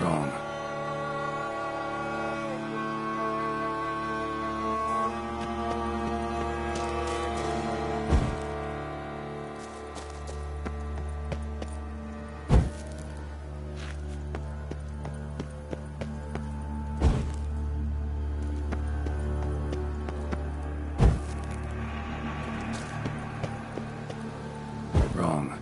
Wrong. Wrong.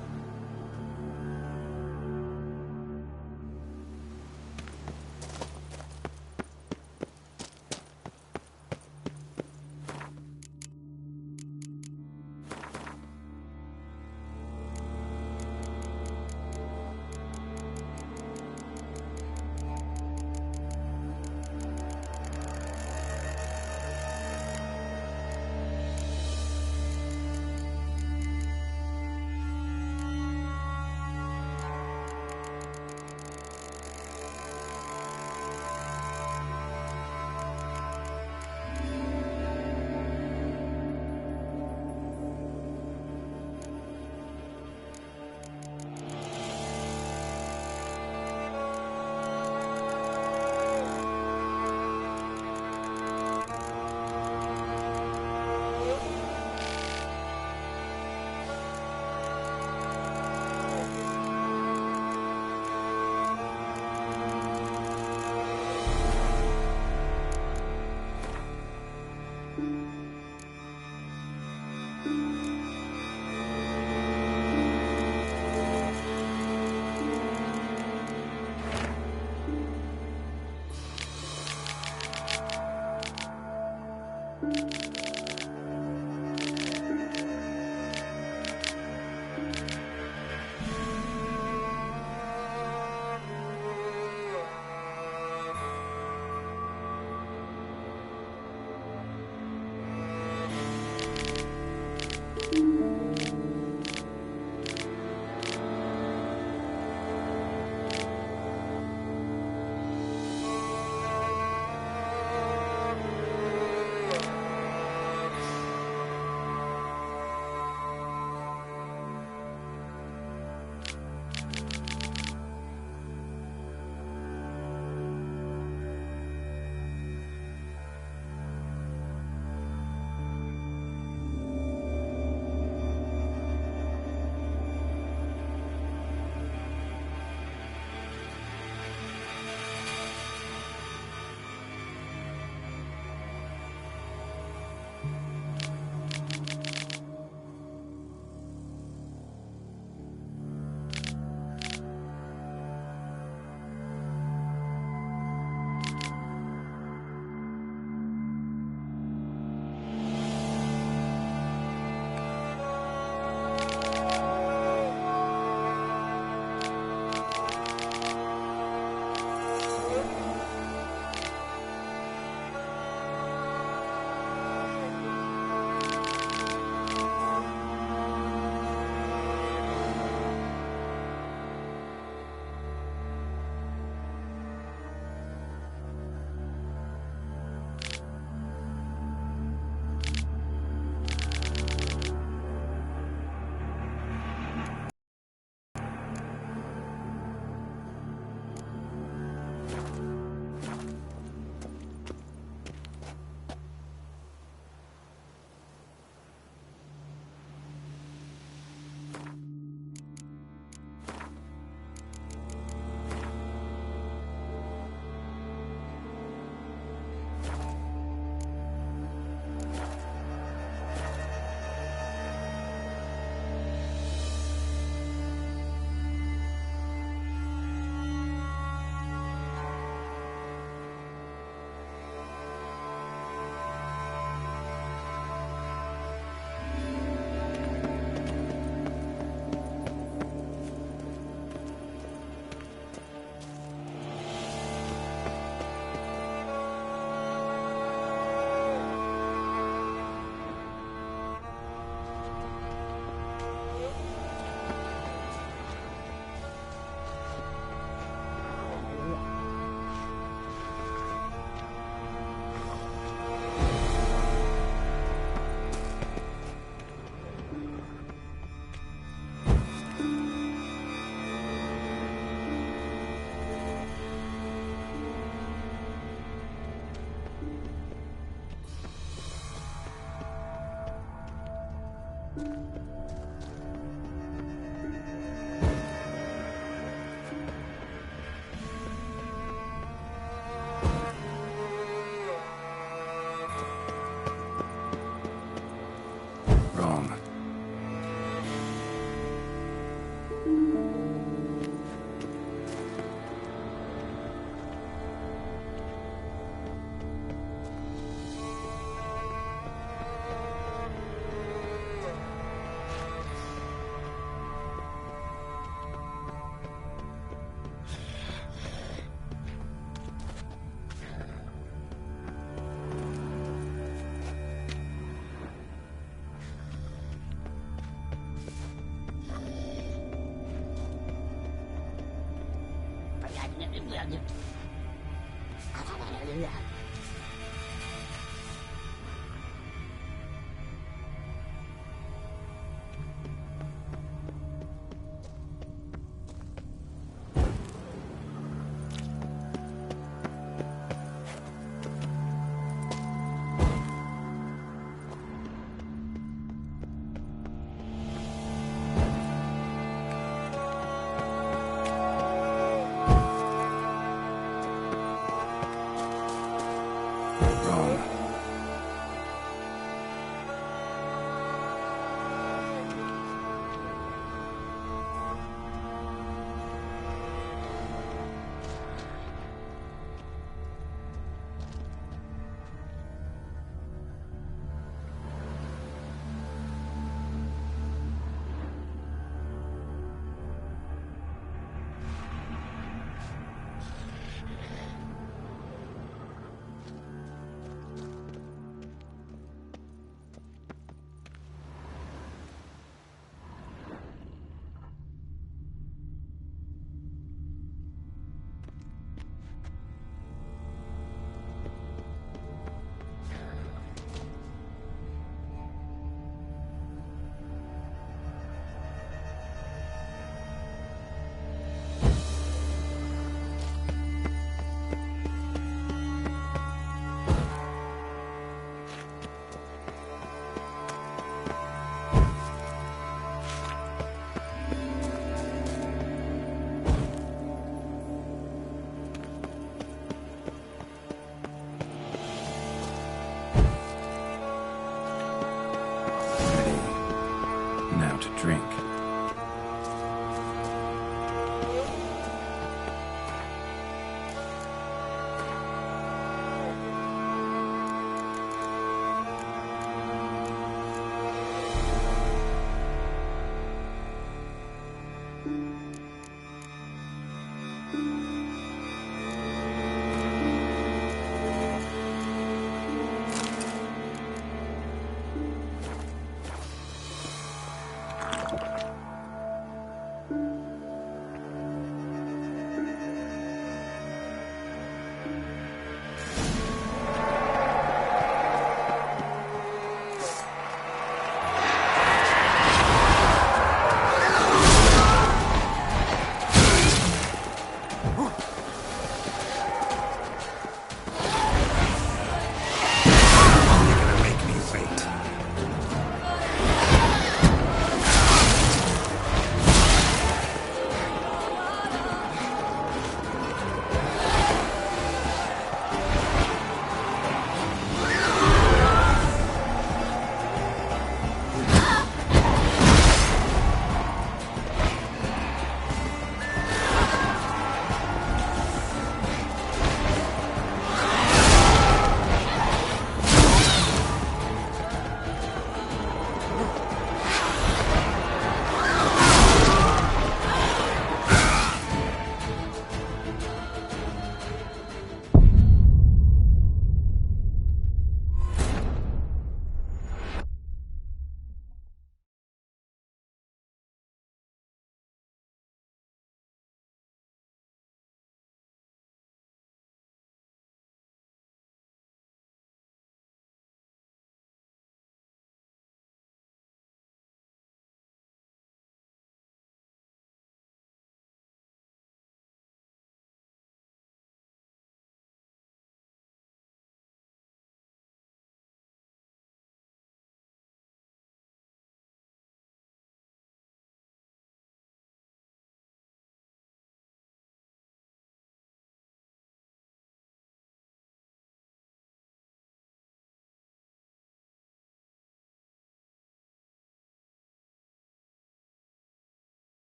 Wrong.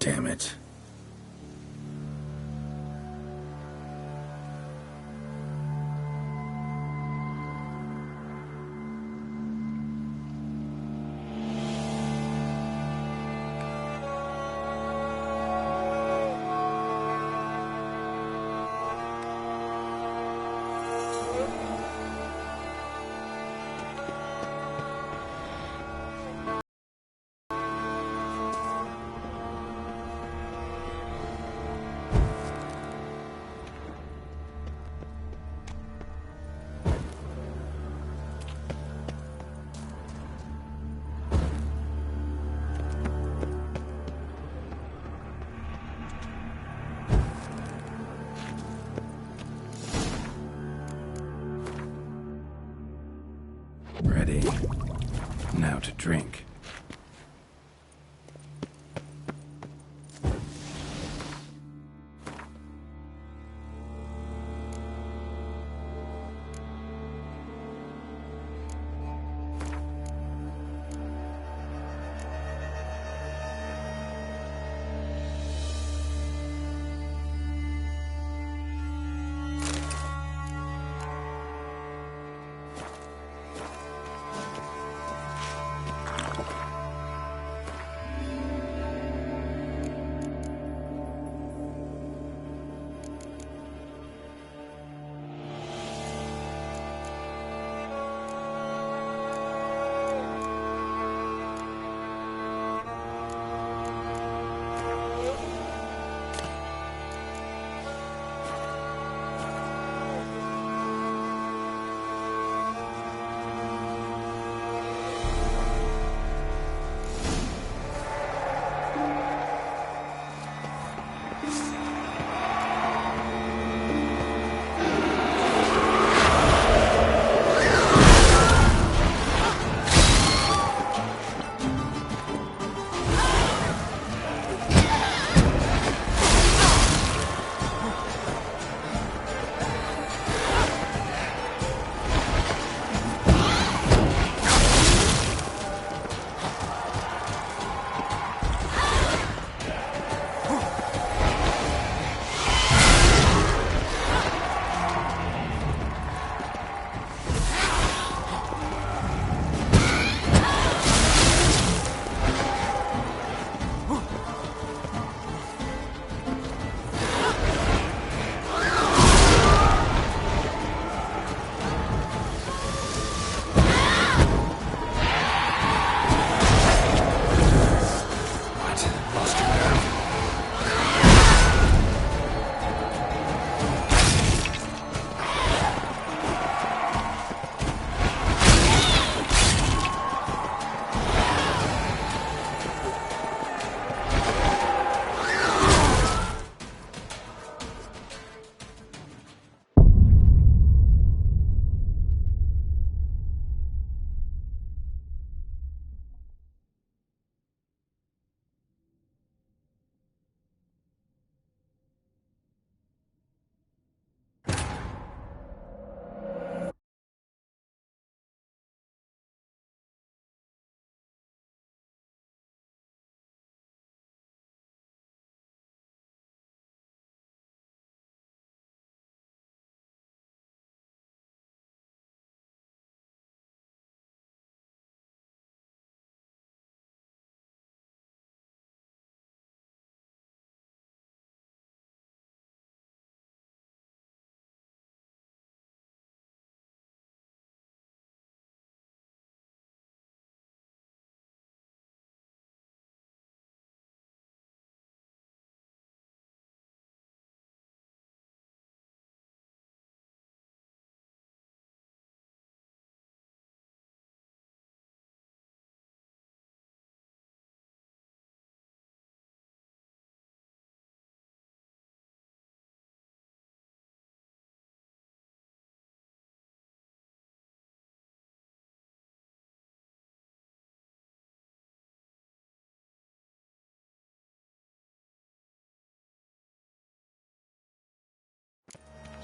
Damn it. Ready. Now to drink.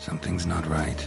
Something's not right.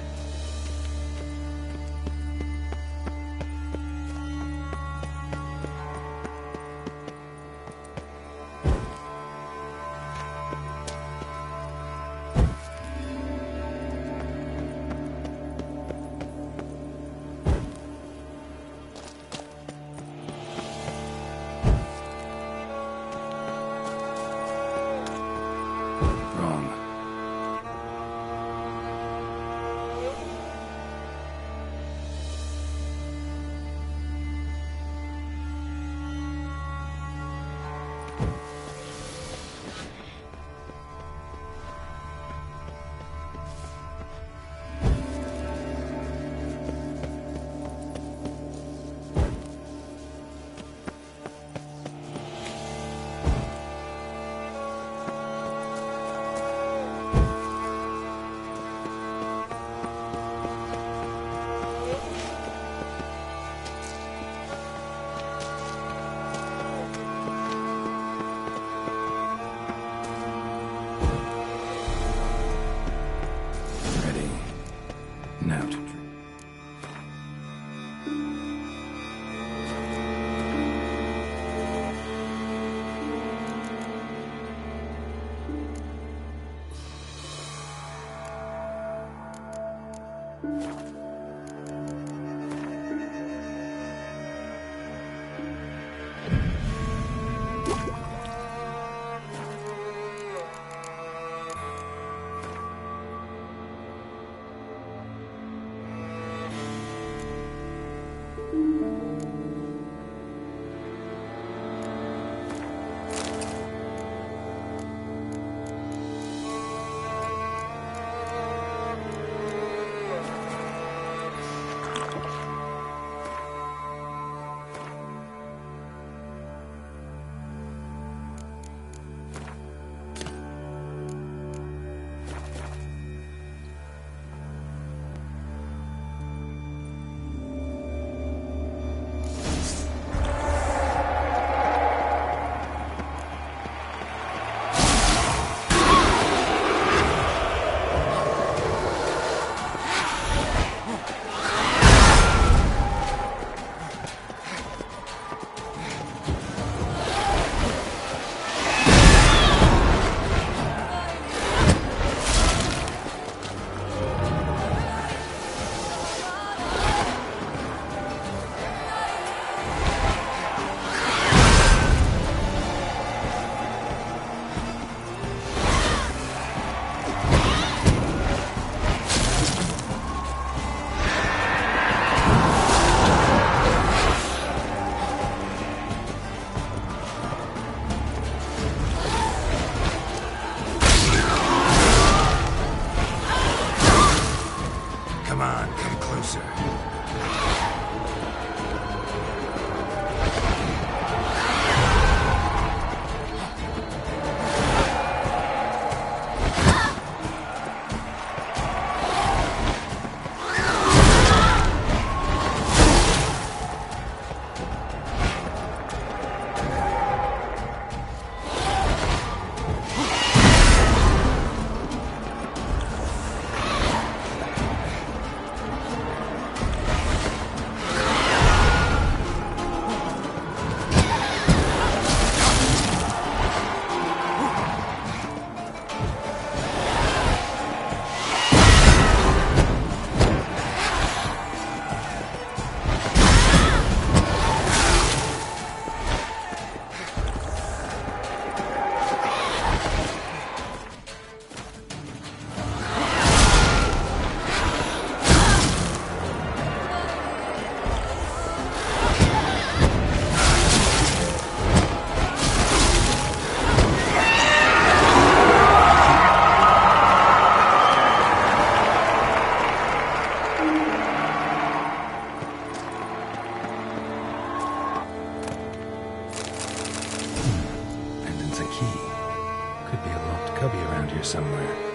somewhere.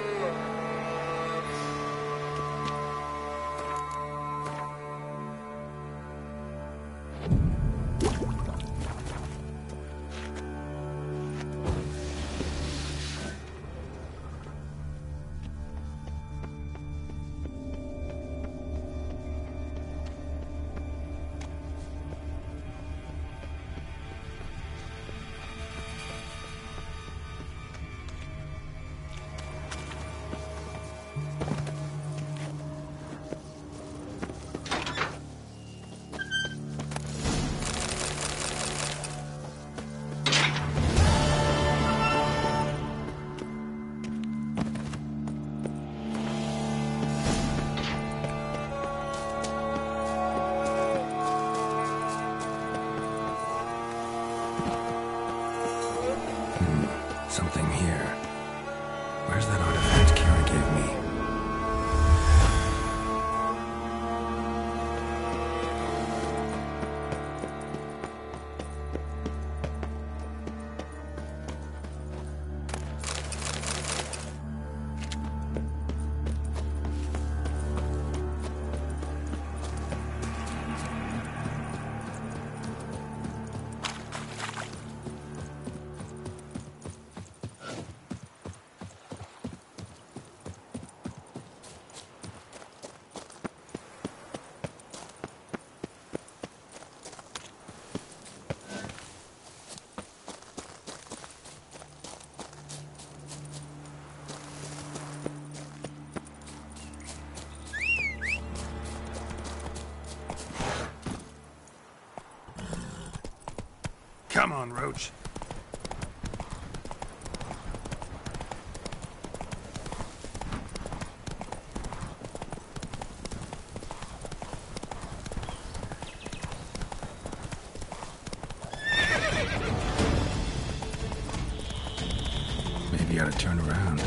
Something here. Where's that artifact Kira gave me? Come on, Roach. Maybe you ought to turn around.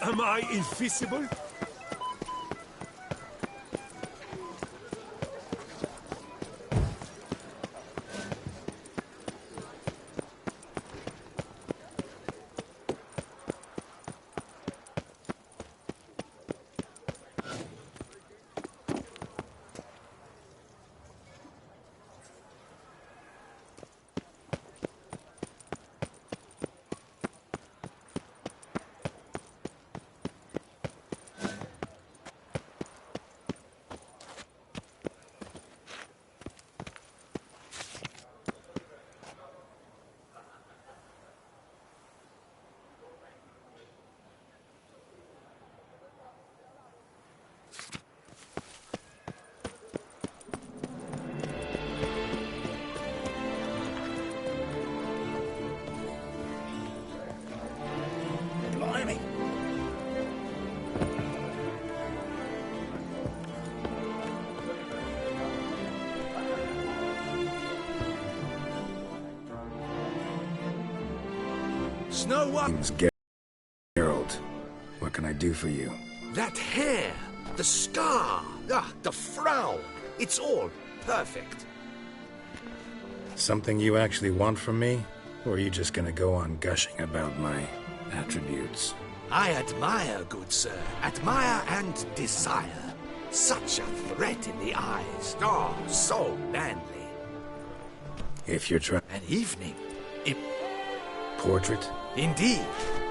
Am I invisible? Blimey. Snow White. Name's Geralt. What can I do for you? That hair, the scar, the frown. It's all perfect. Something you actually want from me? Or are you just gonna go on gushing about my attributes? I admire, good sir. Admire and desire. Such a threat in the eyes. Oh, so manly. If you're trying... An evening. Portrait? Indeed.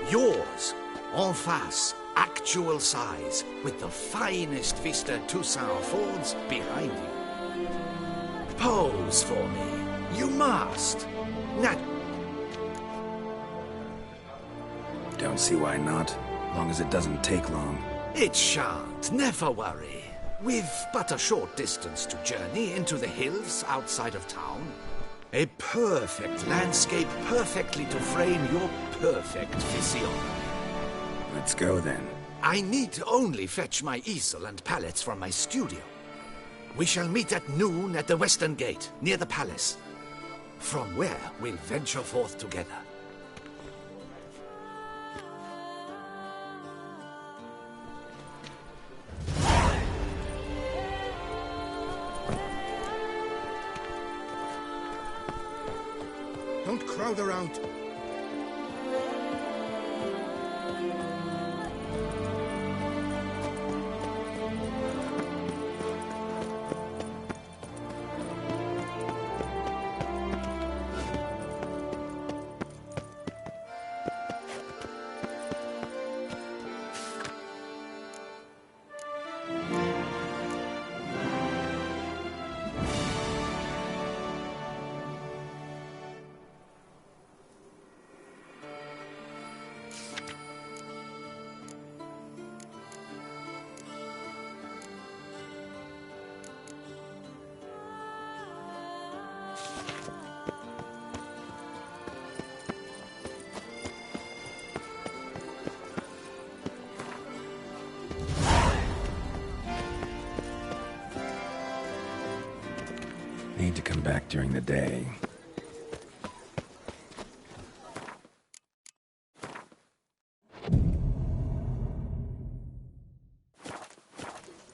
Yours. En face. Actual size. With the finest Vista Toussaint Fords behind you. Pose for me. You must. Not... Don't see why not. Long as it doesn't take long. It shan't. Never worry. We've but a short distance to journey into the hills outside of town. A perfect landscape perfectly to frame your perfect physiognomy. Let's go then. I need only fetch my easel and pallets from my studio. We shall meet at noon at the western gate, near the palace. From where we'll venture forth together. Don't crowd around. Need to come back during the day.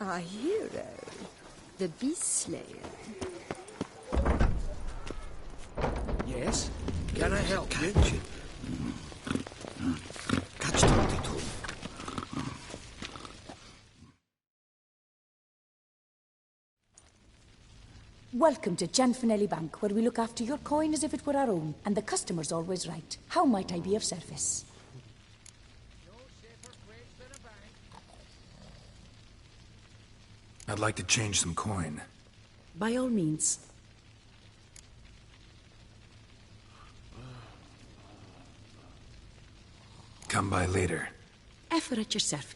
Our hero, the Beast Slayer. Yes? Can I help you? Catch it. Catch the two. Welcome to Gianfinelli Bank, where we look after your coin as if it were our own, and the customer's always right. How might I be of service? I'd like to change some coin. By all means. Come by later. Effort at yourself.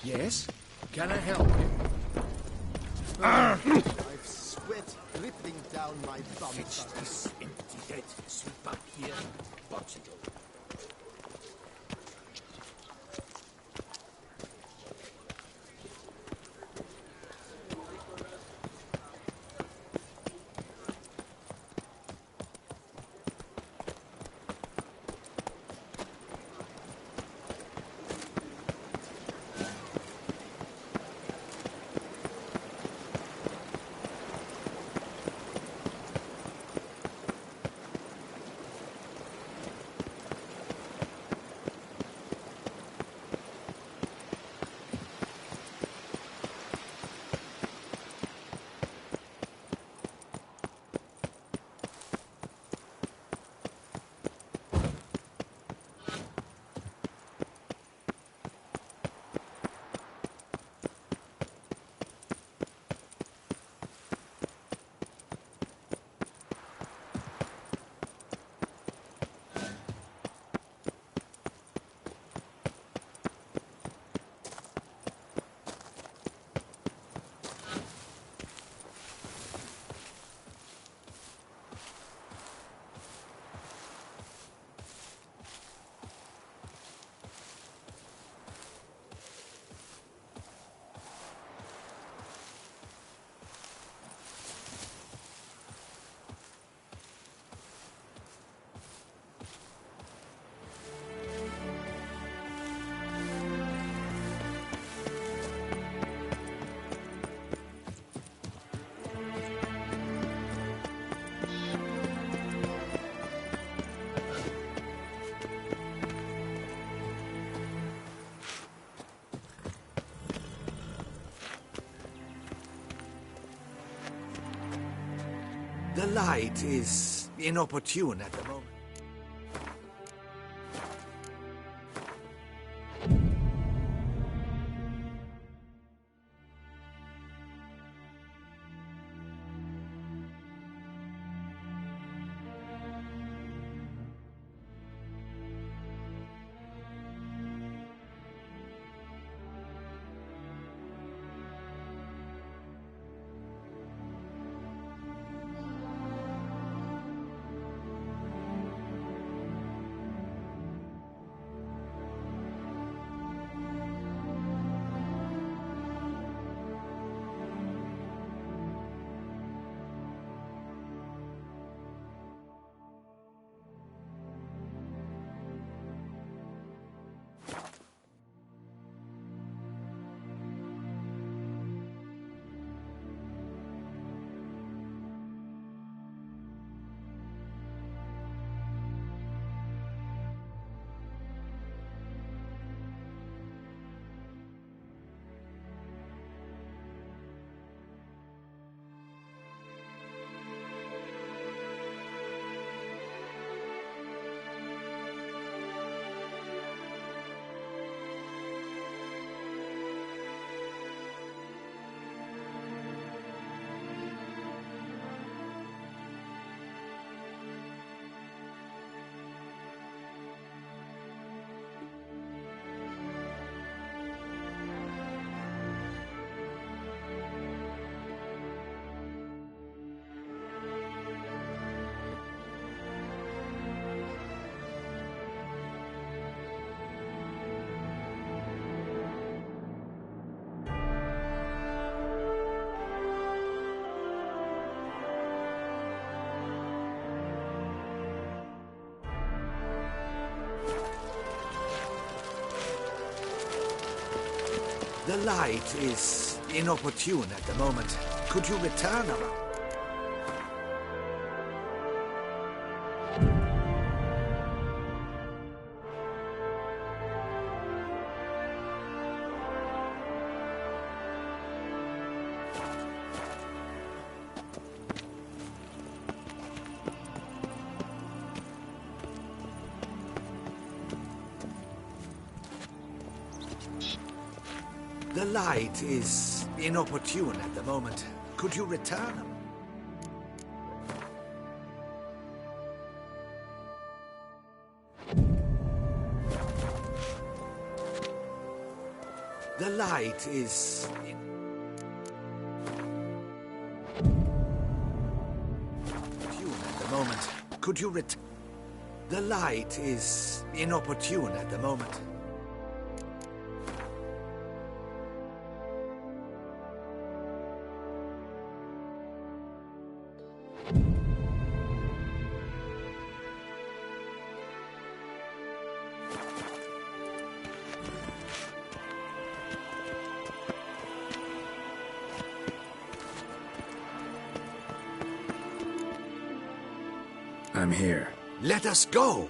Yes? Can I help you? I've sweat dripping down my bum. Fetch this empty head. Sweep up here. Box it over. The light is inopportune at the moment. The light is inopportune at the moment. Could you return around? The light is inopportune at the moment. Could you return? The light is inopportune at the moment. Could you return? The light is inopportune at the moment. I'm here. Let us go!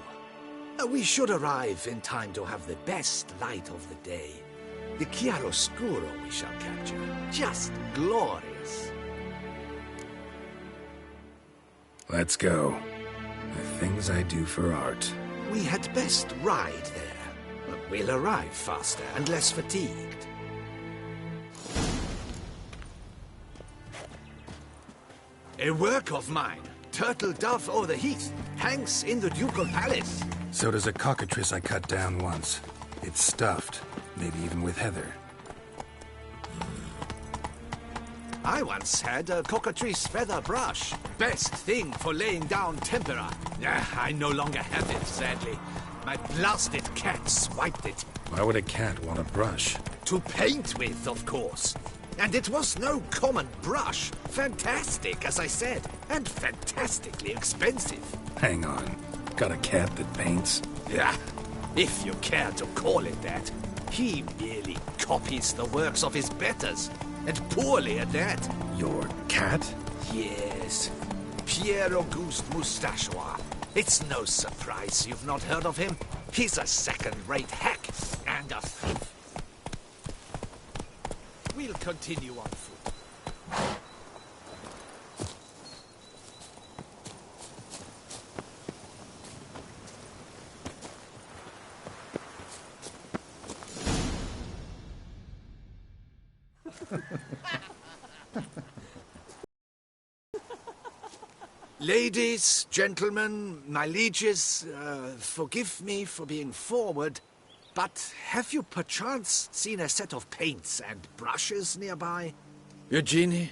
We should arrive in time to have the best light of the day. The chiaroscuro we shall capture. Just glorious. Let's go. The things I do for art. We had best ride there. We'll arrive faster and less fatigued. A work of mine. Turtle dove o'er the heath hangs in the ducal palace. So does a cockatrice I cut down once. It's stuffed, maybe even with heather. I once had a cockatrice feather brush. Best thing for laying down tempera. I no longer have it, sadly. My blasted cat swiped it. Why would a cat want a brush? To paint with, of course. And it was no common brush. Fantastic, as I said, and fantastically expensive. Hang on. Got a cat that paints? Yeah, if you care to call it that. He merely copies the works of his betters, and poorly at that. Your cat? Yes, Pierre Auguste Moustachois. It's no surprise you've not heard of him. He's a second-rate hack and a thief. We'll continue on foot. Ladies, gentlemen, my lieges, forgive me for being forward, but have you perchance seen a set of paints and brushes nearby? Eugenie,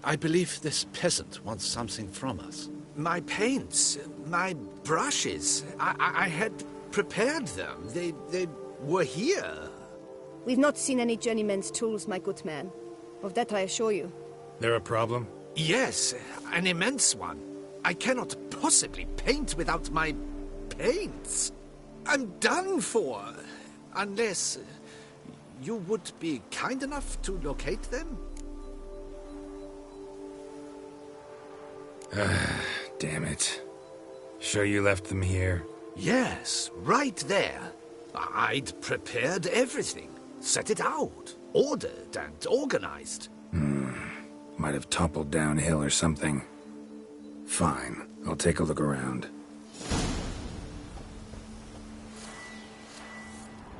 I believe this peasant wants something from us. My paints, my brushes, I had prepared them. They were here. We've not seen any journeyman's tools, my good man. Of that I assure you. There a problem? Yes, an immense one. I cannot possibly paint without my paints. I'm done for. Unless you would be kind enough to locate them? Damn it. Sure you left them here? Yes, right there. I'd prepared everything. Set it out. Ordered and organized. Might have toppled downhill or something. Fine. I'll take a look around.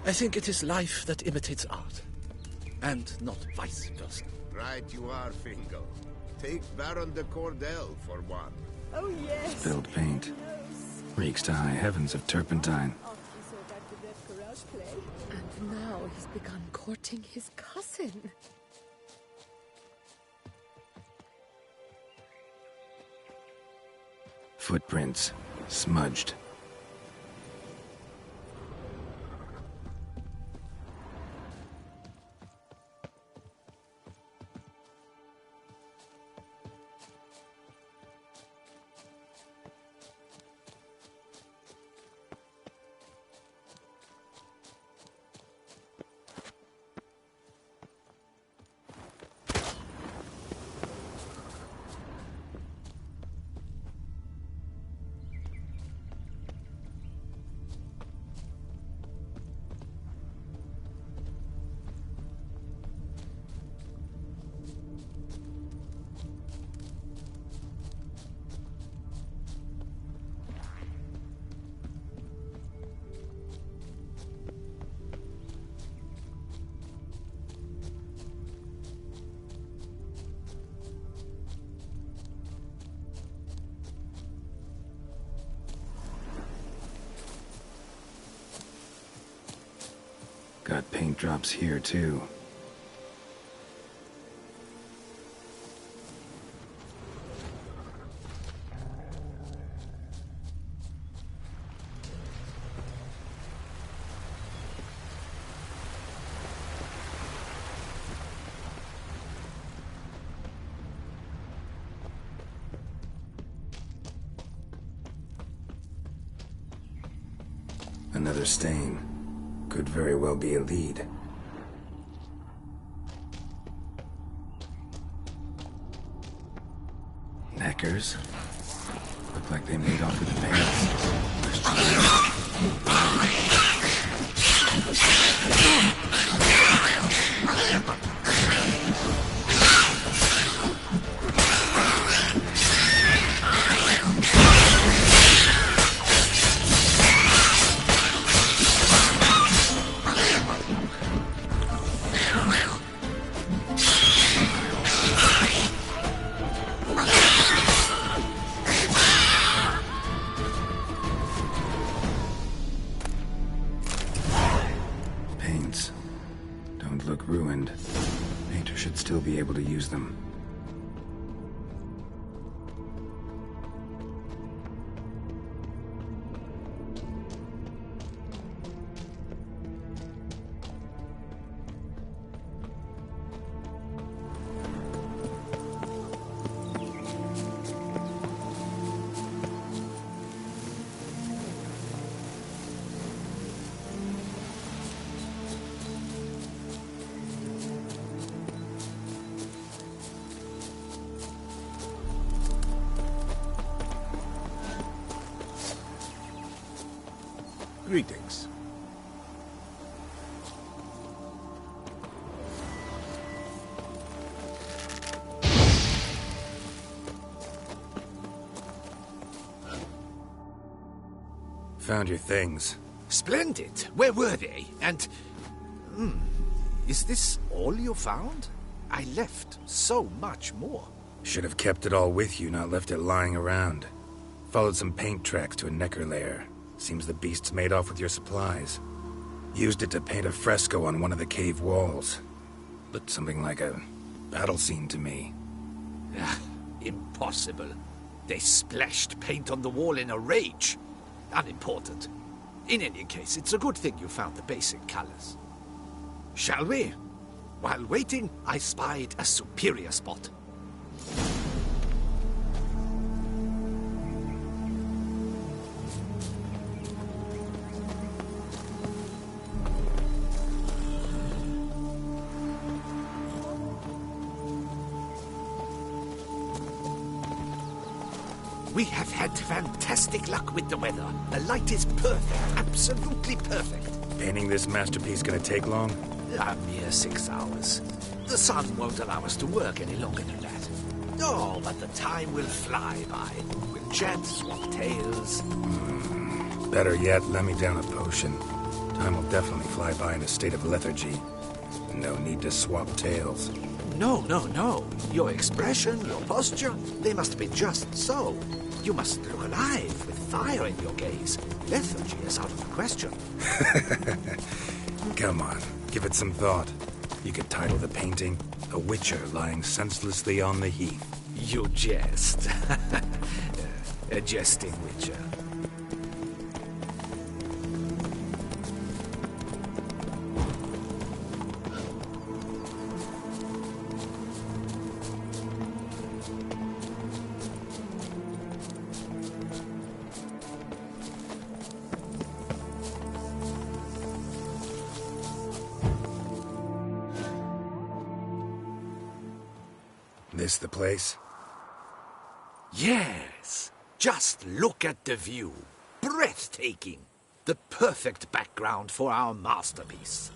I think it is life that imitates art, and not vice versa. Right you are, Fingal. Take Baron de Cordel for one. Oh, yes. Spilled paint. Reeks to high heavens of turpentine. And now he's begun courting his cousin. Footprints. Smudged. got paint drops here, too. Another stain. Could very well be a lead. Knackers? Look like they made off with the paints. Don't look ruined. Painter should still be able to use them. Greetings. Found your things. Splendid. Where were they? And... is this all you found? I left so much more. Should have kept it all with you, not left it lying around. Followed some paint tracks to a Necker lair. Seems the beast's made off with your supplies. Used it to paint a fresco on one of the cave walls. Looked something like a battle scene to me. Impossible. They splashed paint on the wall in a rage. Unimportant. In any case, it's a good thing you found the basic colors. Shall we? While waiting, I spied a superior spot. We have had fantastic luck with the weather. The light is perfect, absolutely perfect. Painting this masterpiece gonna take long? A mere 6 hours. The sun won't allow us to work any longer than that. Oh, but the time will fly by. We'll chat, swap tales. Better yet, let me down a potion. Time will definitely fly by in a state of lethargy. No need to swap tales. No, no, no. Your expression, your posture, they must be just so. You must look alive, with fire in your gaze. Lethargy is out of the question. Come on, give it some thought. You could title the painting, A Witcher Lying Senselessly on the Heath. You jest. A jesting witcher. This the place? Yes. Just look at the view. Breathtaking. The perfect background for our masterpiece.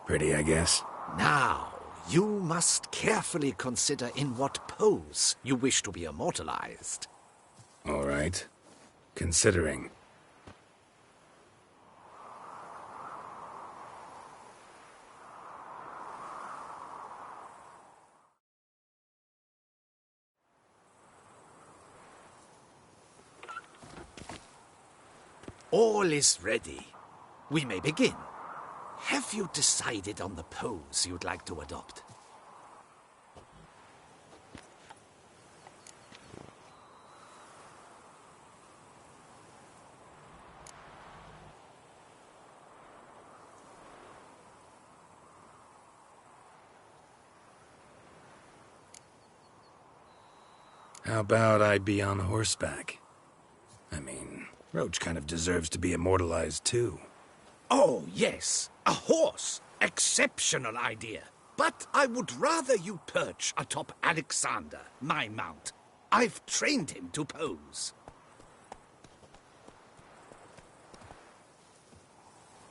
Pretty, I guess. Now, you must carefully consider in what pose you wish to be immortalized. All right. Considering. All is ready. we may begin. Have you decided on the pose you'd like to adopt? How about I be on horseback? I mean, Roach kind of deserves to be immortalized too. Oh, yes, a horse. Exceptional idea. But I would rather you perch atop Alexander, my mount. I've trained him to pose.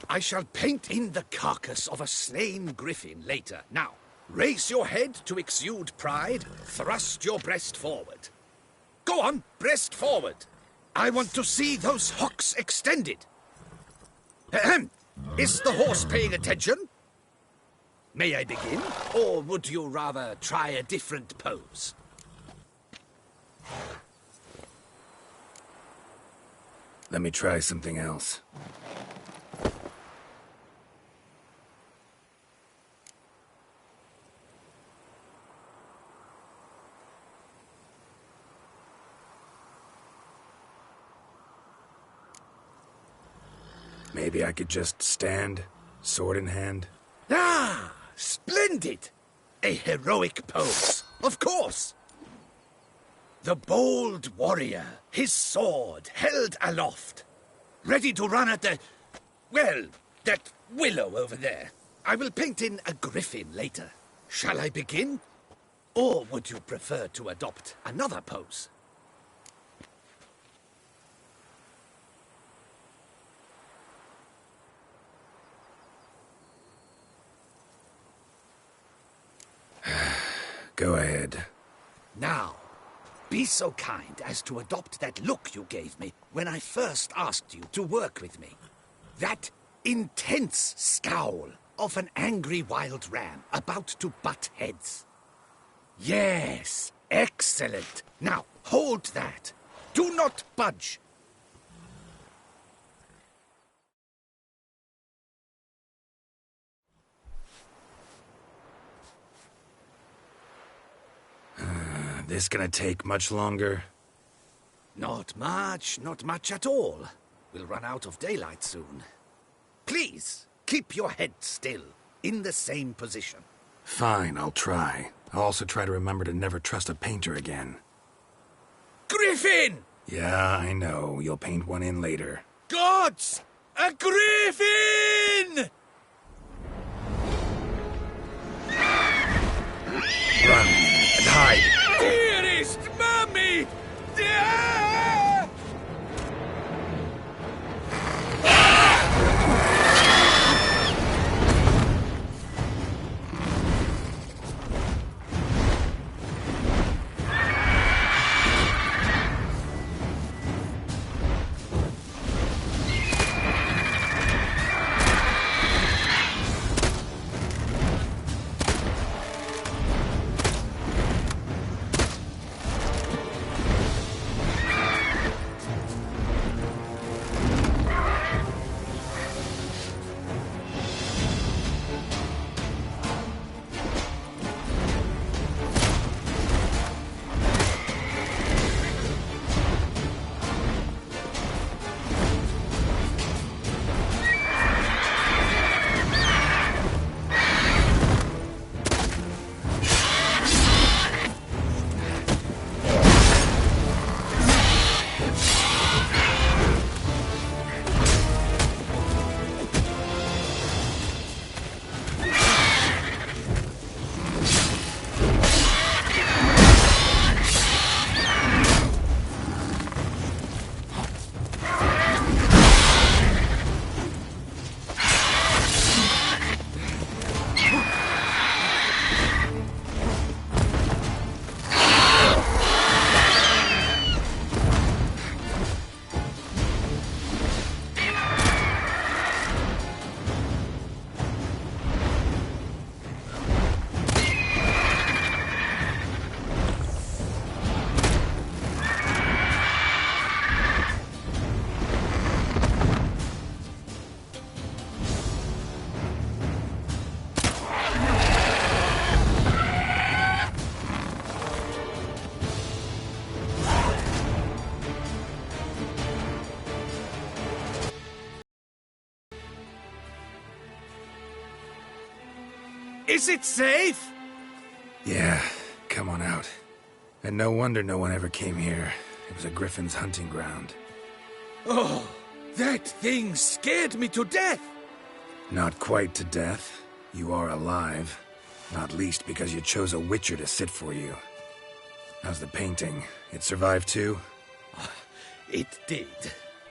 I shall paint in the carcass of a slain griffin later. Now, raise your head to exude pride. Thrust your breast forward. Go on, breast forward. I want to see those hocks extended. Ahem. Is the horse paying attention? May I begin? Or would you rather try a different pose? Let me try something else. Maybe I could just stand, sword in hand. Ah, splendid! A heroic pose, of course. The bold warrior, his sword held aloft, ready to run at that willow over there. I will paint in a griffin later. Shall I begin? Or would you prefer to adopt another pose? Go ahead. Now, be so kind as to adopt that look you gave me when I first asked you to work with me. That intense scowl of an angry wild ram about to butt heads. Yes, excellent. Now, hold that. Do not budge. This gonna take much longer? Not much at all. We'll run out of daylight soon. Please, keep your head still, in the same position. Fine, I'll try. I'll also try to remember to never trust a painter again. Griffin! Yeah, I know. You'll paint one in later. Gods! A griffin! Run and hide! Dearest Mummy! Is it safe? Yeah, come on out. And no wonder no one ever came here. It was a griffin's hunting ground. Oh, that thing scared me to death. Not quite to death. You are alive. Not least because you chose a witcher to sit for you. How's the painting? It survived too? It did.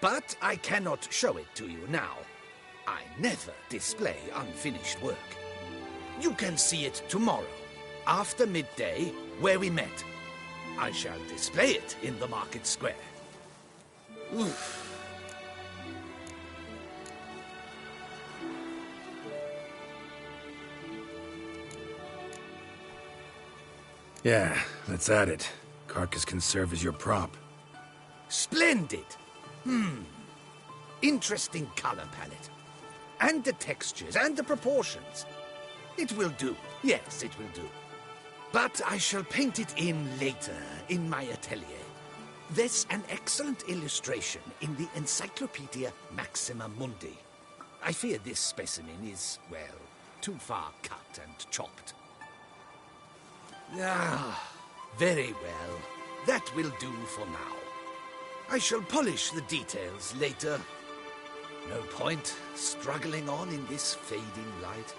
But I cannot show it to you now. I never display unfinished work. You can see it tomorrow, after midday, where we met. I shall display it in the market square. Oof. Yeah, let's add it. Carcass can serve as your prop. Splendid! Interesting color palette. And the textures, and the proportions. It will do. Yes, it will do. But I shall paint it in later, in my atelier. There's an excellent illustration in the Encyclopedia Maxima Mundi. I fear this specimen is, well, too far cut and chopped. Ah, very well. That will do for now. I shall polish the details later. No point struggling on in this fading light.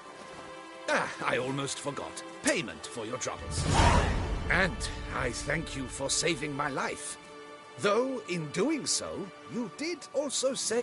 Ah, I almost forgot. Payment for your troubles. And I thank you for saving my life. Though, in doing so, you did also say...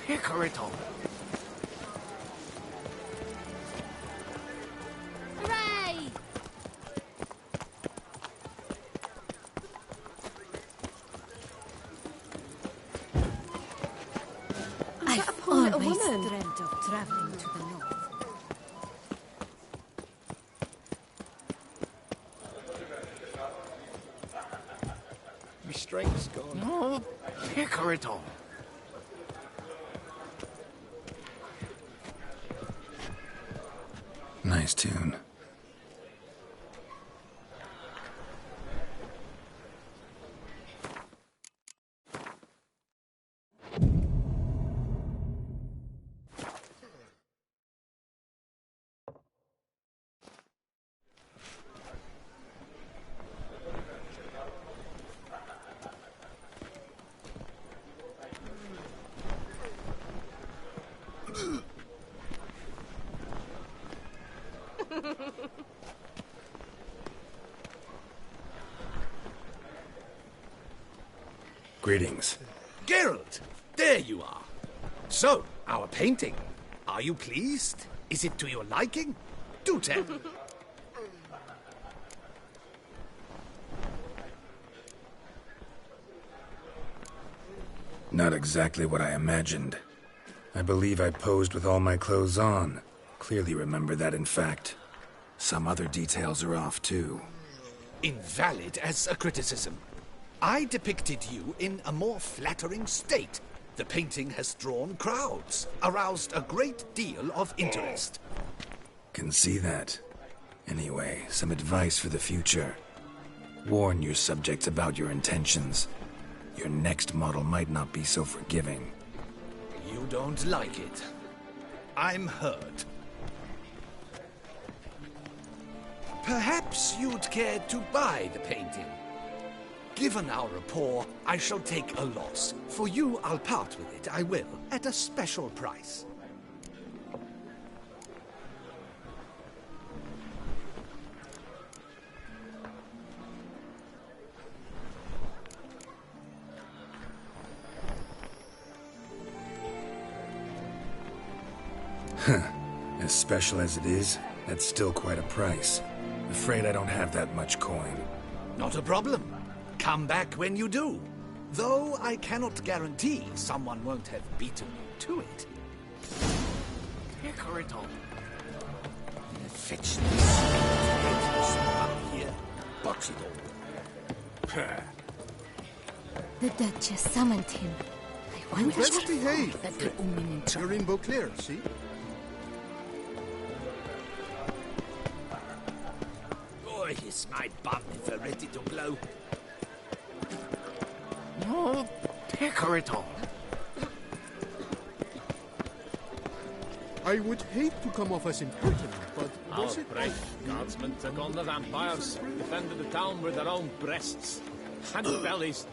Hickoryton. Hooray! I've always dreamt of traveling to the north. My strength's gone. No, Hickoryton. Nice tune. Greetings. Geralt, there you are. So, our painting. Are you pleased? Is it to your liking? Do tell. Not exactly what I imagined. I believe I posed with all my clothes on. Clearly remember that, in fact. Some other details are off, too. Invalid as a criticism. I depicted you in a more flattering state. The painting has drawn crowds, aroused a great deal of interest. Can see that. Anyway, some advice for the future. Warn your subjects about your intentions. Your next model might not be so forgiving. You don't like it. I'm hurt. Perhaps you'd care to buy the painting. Given our rapport, I shall take a loss. For you, I'll part with it, I will, at a special price. As special as it is, that's still quite a price. Afraid I don't have that much coin. Not a problem. Come back when you do. Though I cannot guarantee someone won't have beaten you to it. Take her at all. Fetch this out here. Box it all. The Duchess summoned him. I wonder Let's behave. That could only mean The rainbow clear, see? Boy, is my bum if we're ready to blow. No, take her at all. I would hate to come off as impertinent, but was it... brave guardsmen took on the vampires, defended the town with their own breasts and bellies.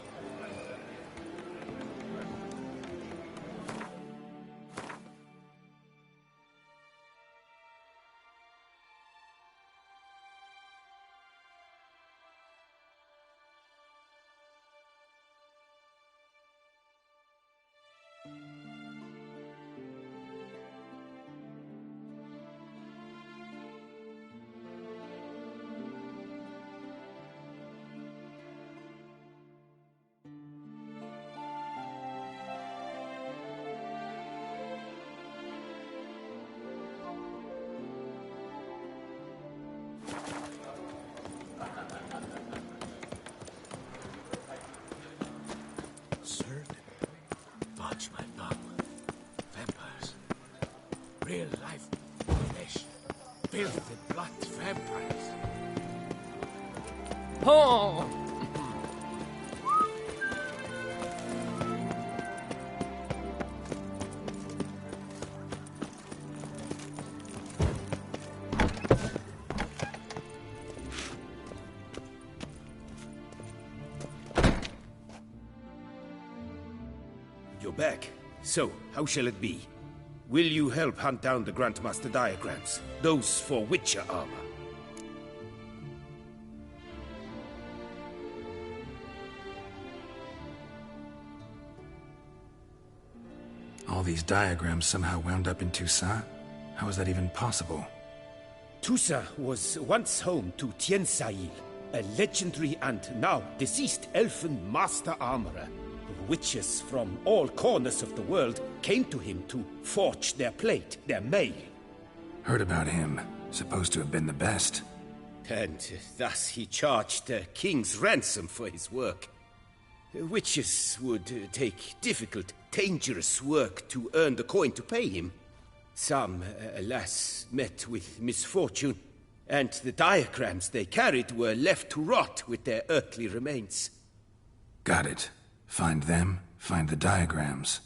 Watch my bum. Vampires. Real life flesh. Filled with blood vampires. Oh! You're back. So, how shall it be? Will you help hunt down the Grandmaster diagrams? Those for Witcher armor? All these diagrams somehow wound up in Toussaint? How is that even possible? Toussaint was once home to Tiensail, a legendary and now deceased elfin master armorer. Witches from all corners of the world came to him to forge their plate, their mail. Heard about him. Supposed to have been the best. And thus he charged the king's ransom for his work. Witches would take difficult, dangerous work to earn the coin to pay him. Some, alas, met with misfortune, and the diagrams they carried were left to rot with their earthly remains. Got it. Find them, find the diagrams.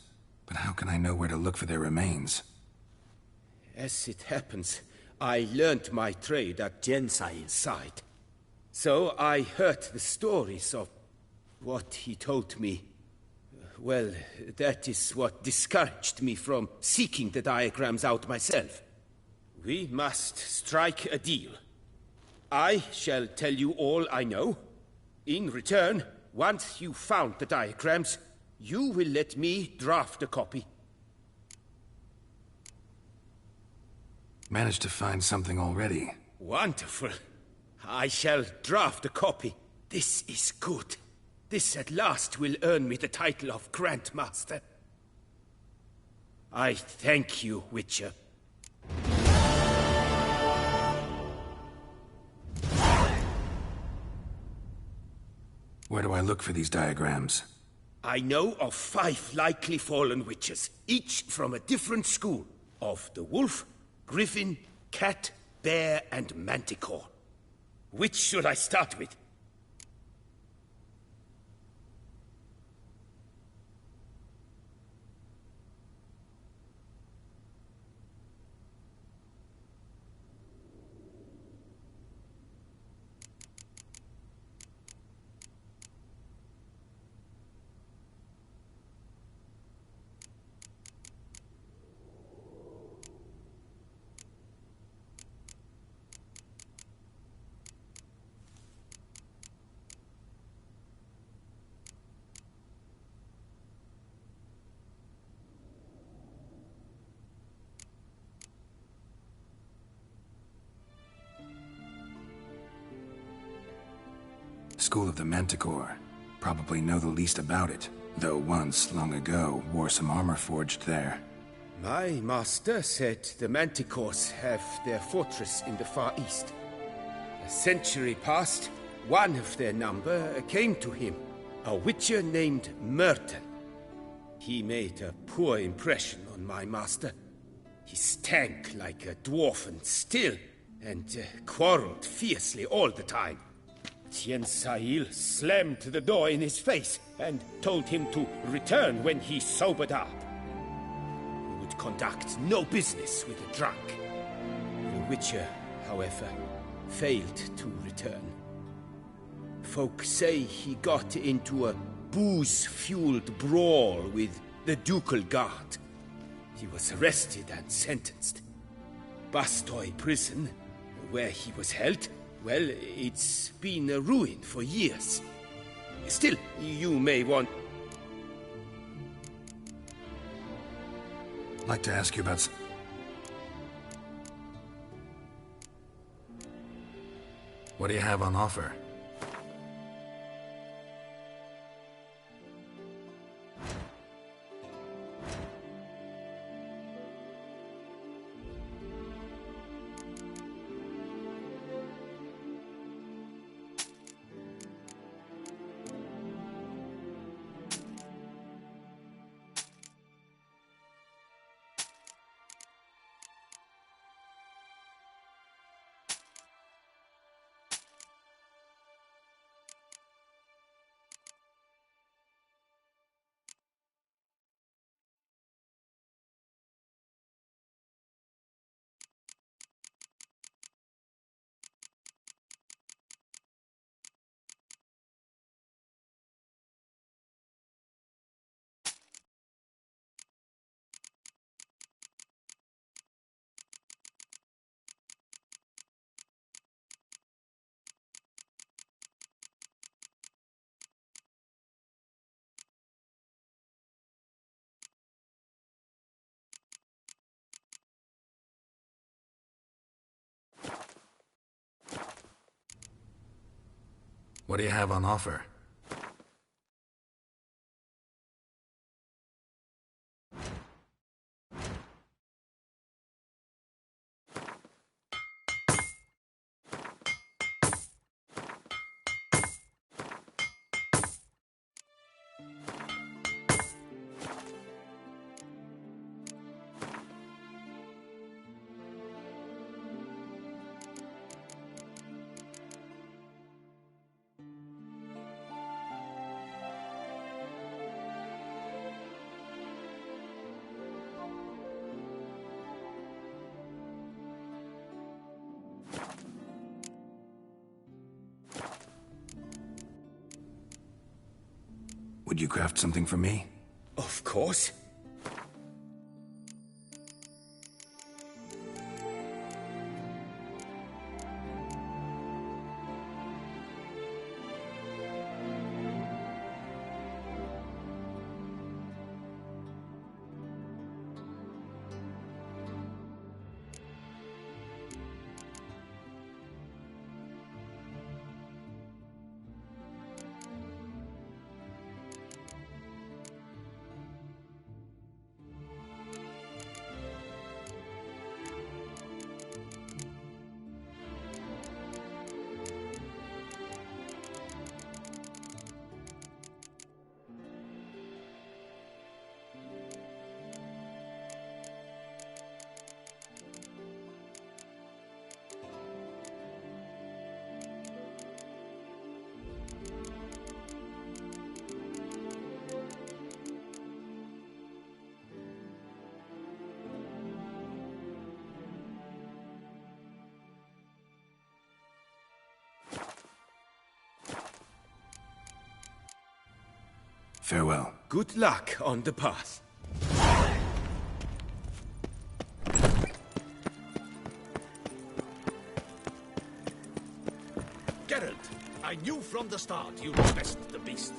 But how can I know where to look for their remains? As it happens, I learned my trade at Jensail's side. So I heard the stories of what he told me. Well, that is what discouraged me from seeking the diagrams out myself. We must strike a deal. I shall tell you all I know. In return, once you found the diagrams, you will let me draft a copy. Managed to find something already. Wonderful. I shall draft a copy. This is good. This at last will earn me the title of Grandmaster. I thank you, Witcher. Where do I look for these diagrams? I know of 5 likely fallen witches, each from a different school. Of the wolf, griffin, cat, bear, and manticore. Which should I start with? School of the Manticore. Probably know the least about it, though once, long ago, wore some armor forged there. My master said the Manticores have their fortress in the Far East. A century past, one of their number came to him, a witcher named Merton. He made a poor impression on my master. He stank like a dwarfen still, and quarreled fiercely all the time. Tien Sahil slammed the door in his face and told him to return when he sobered up. He would conduct no business with a drunk. The Witcher, however, failed to return. Folk say he got into a booze-fueled brawl with the Ducal Guard. He was arrested and sentenced. Bastoy prison, where he was held, well, it's been a ruin for years. Still, you may want... I'd like to ask you about... What do you have on offer? What do you have on offer? Would you craft something for me? Of course. Farewell. Good luck on the path. Geralt, I knew from the start you'd best the beast.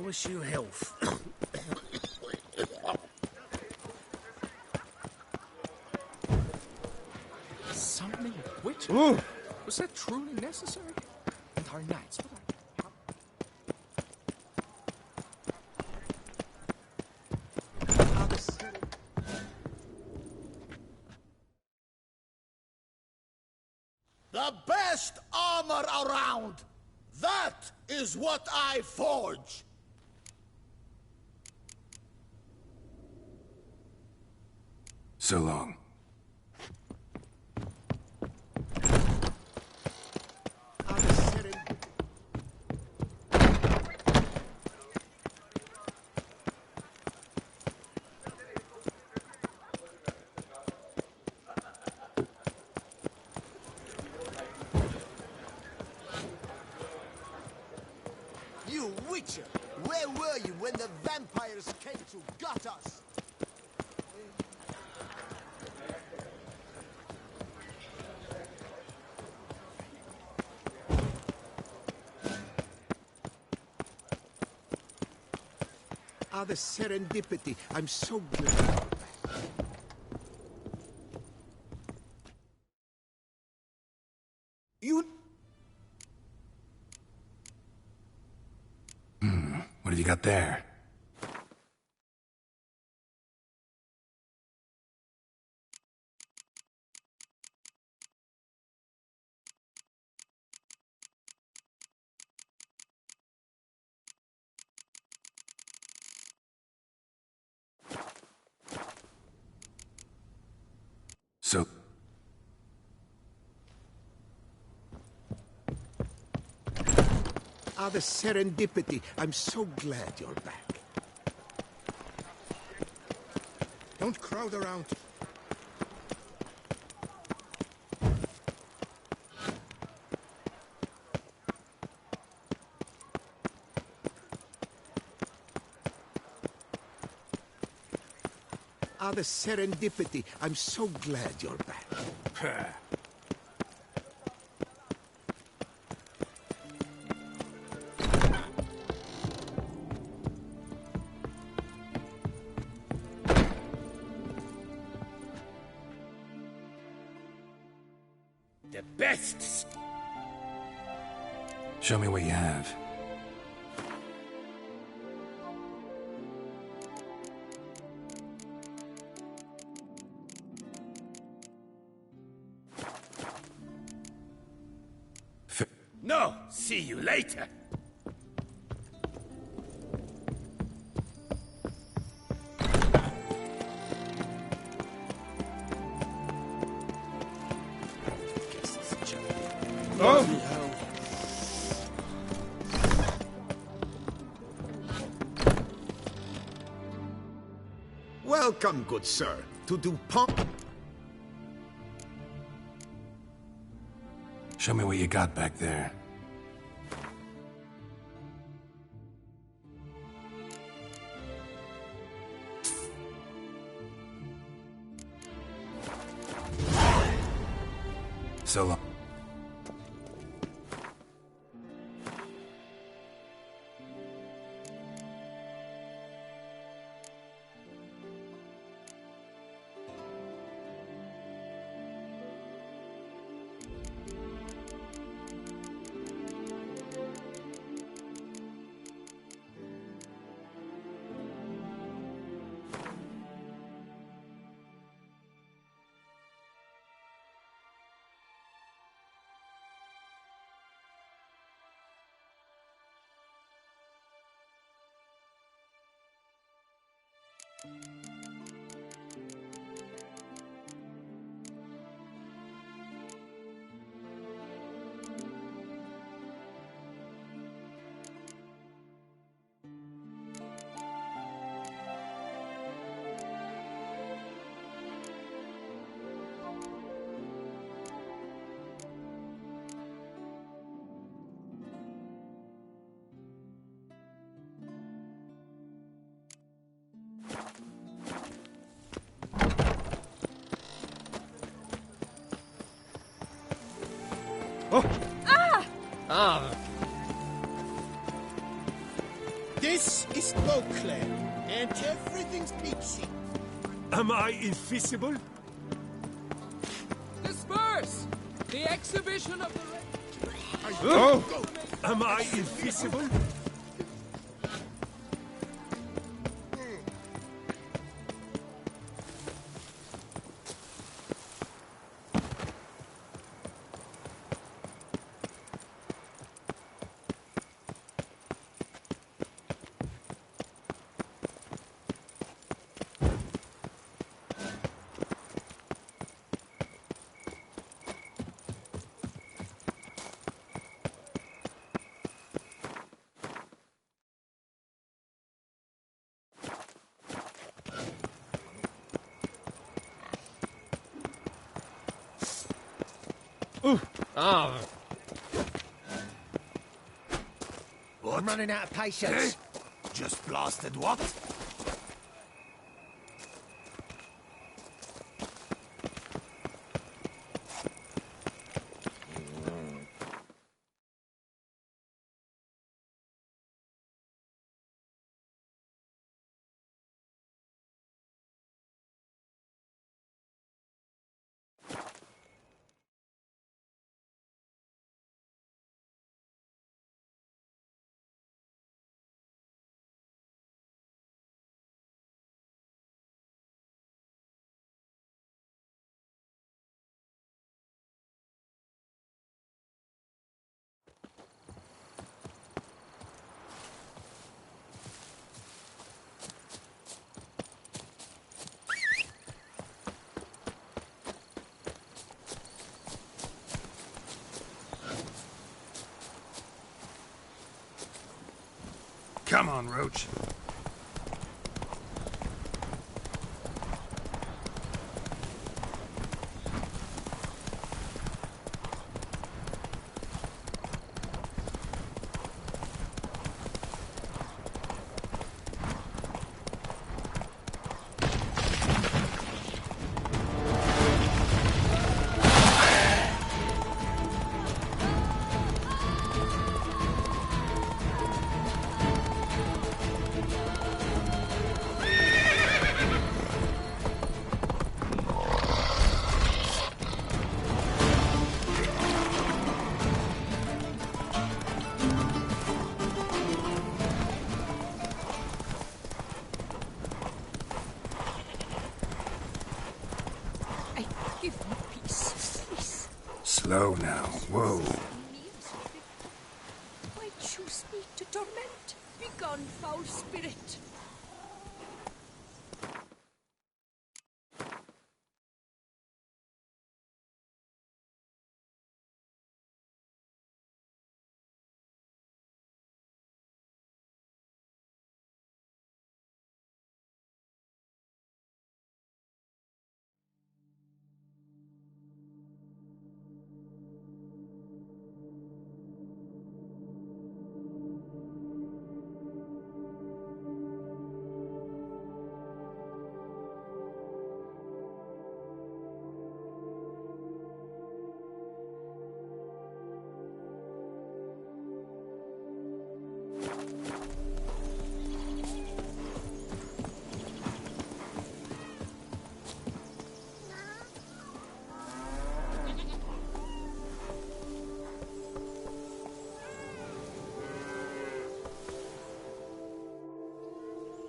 wish you health. Summoning a witch? Was that truly necessary? And our knights, what The best armor around! That is what I forge! So long. You witcher! Where were you when the vampires came to gut us? Ah, the serendipity. I'm so glad. You... What have you got there? So... Ah, the serendipity. I'm so glad you're back. Don't crowd around. Ah, the serendipity. I'm so glad you're back. The best! Show me what you have. No! See you later! Welcome, good sir, to DuPont. Show me what you got back there. So long. This is Beauclair, and everything's peachy. Am I invisible? Disperse! The exhibition of the... Oh! Am I invisible? Ah, I'm running out of patience. Just blasted what? Come on, Roach. Slow now. Whoa. Why choose me to torment? Begone, foul spirit.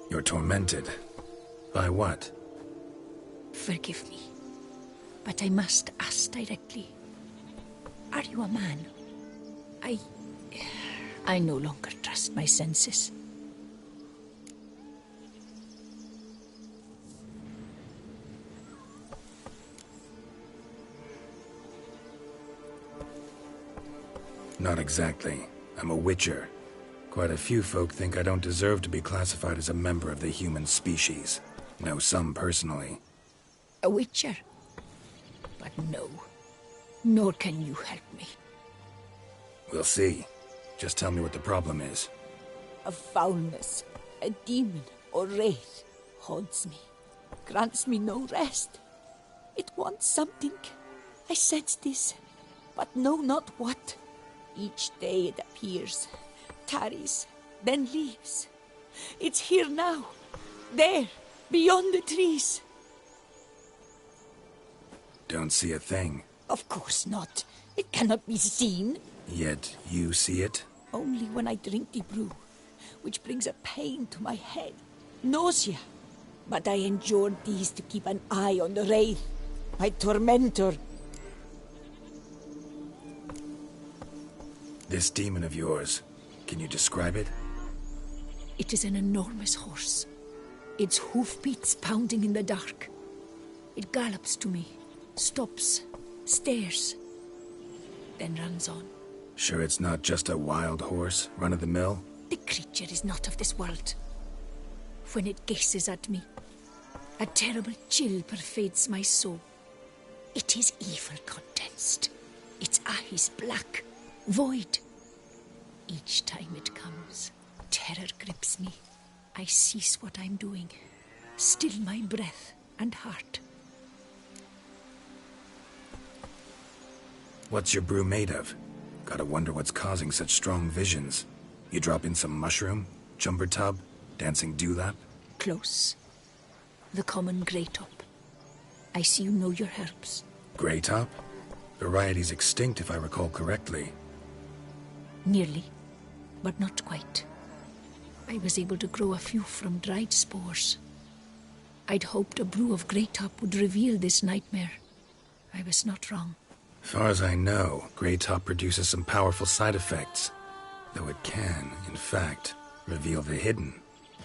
You're tormented. By what? Forgive me, but I must ask directly. Are you a man? I no longer trust my senses. Not exactly. I'm a witcher. Quite a few folk think I don't deserve to be classified as a member of the human species. Know some personally. A witcher? But no. Nor can you help me. We'll see. Just tell me what the problem is. A foulness, a demon or wraith haunts me, grants me no rest. It wants something. I sense this, but know not what. Each day it appears, tarries, then leaves. It's here now. There, beyond the trees. Don't see a thing. Of course not. It cannot be seen. Yet you see it? Only when I drink the brew, which brings a pain to my head. Nausea. But I endured these to keep an eye on the Wraith, my tormentor. This demon of yours, can you describe it? It is an enormous horse. Its hoofbeats pounding in the dark. It gallops to me, stops, stares, then runs on. Sure it's not just a wild horse, run-of-the-mill? The creature is not of this world. When it gazes at me, a terrible chill pervades my soul. It is evil condensed. Its eyes black, void. Each time it comes, terror grips me. I cease what I'm doing, still my breath and heart. What's your brew made of? Gotta wonder what's causing such strong visions. You drop in some mushroom, jumper tub, dancing dewlap? Close. The common grey top. I see you know your herbs. Grey top? Variety's extinct if I recall correctly. Nearly, but not quite. I was able to grow a few from dried spores. I'd hoped a brew of grey top would reveal this nightmare. I was not wrong. Far as I know, grey top produces some powerful side effects. Though it can, in fact, reveal the hidden,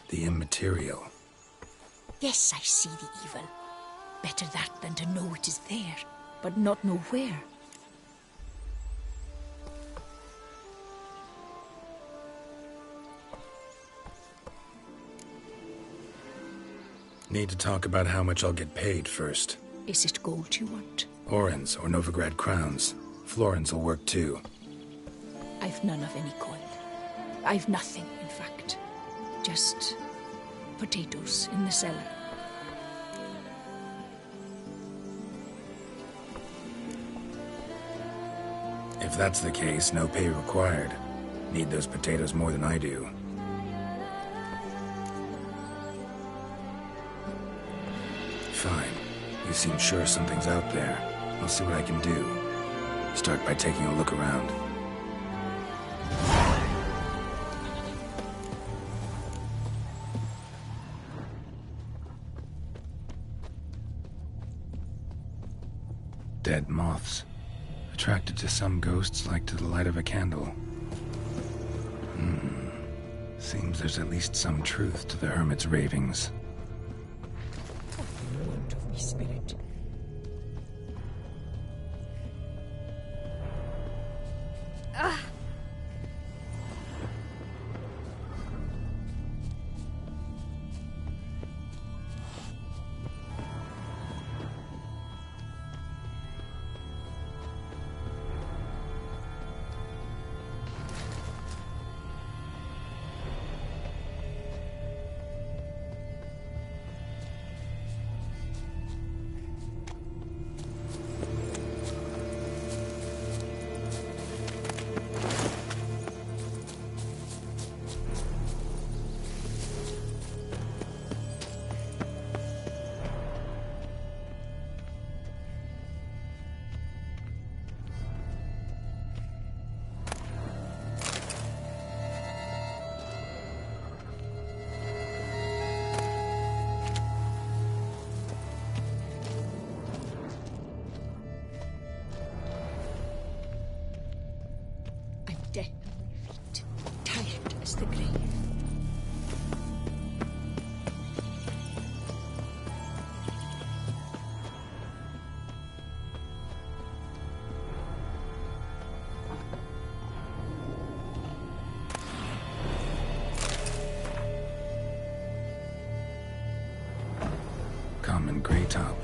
the immaterial. Yes, I see the evil. Better that than to know it is there, but not know where. Need to talk about how much I'll get paid first. Is it gold you want? Orens or Novigrad crowns. Florins will work too. I've none of any coin. I've nothing, in fact. Just potatoes in the cellar. If that's the case, no pay required. Need those potatoes more than I do. Fine. You seem sure something's out there. I'll see what I can do. Start by taking a look around. Dead moths. Attracted to some ghosts like to the light of a candle. Seems there's at least some truth to the hermit's ravings. Word of me spirit. Dead on my feet, tired as the grave. Common grey top.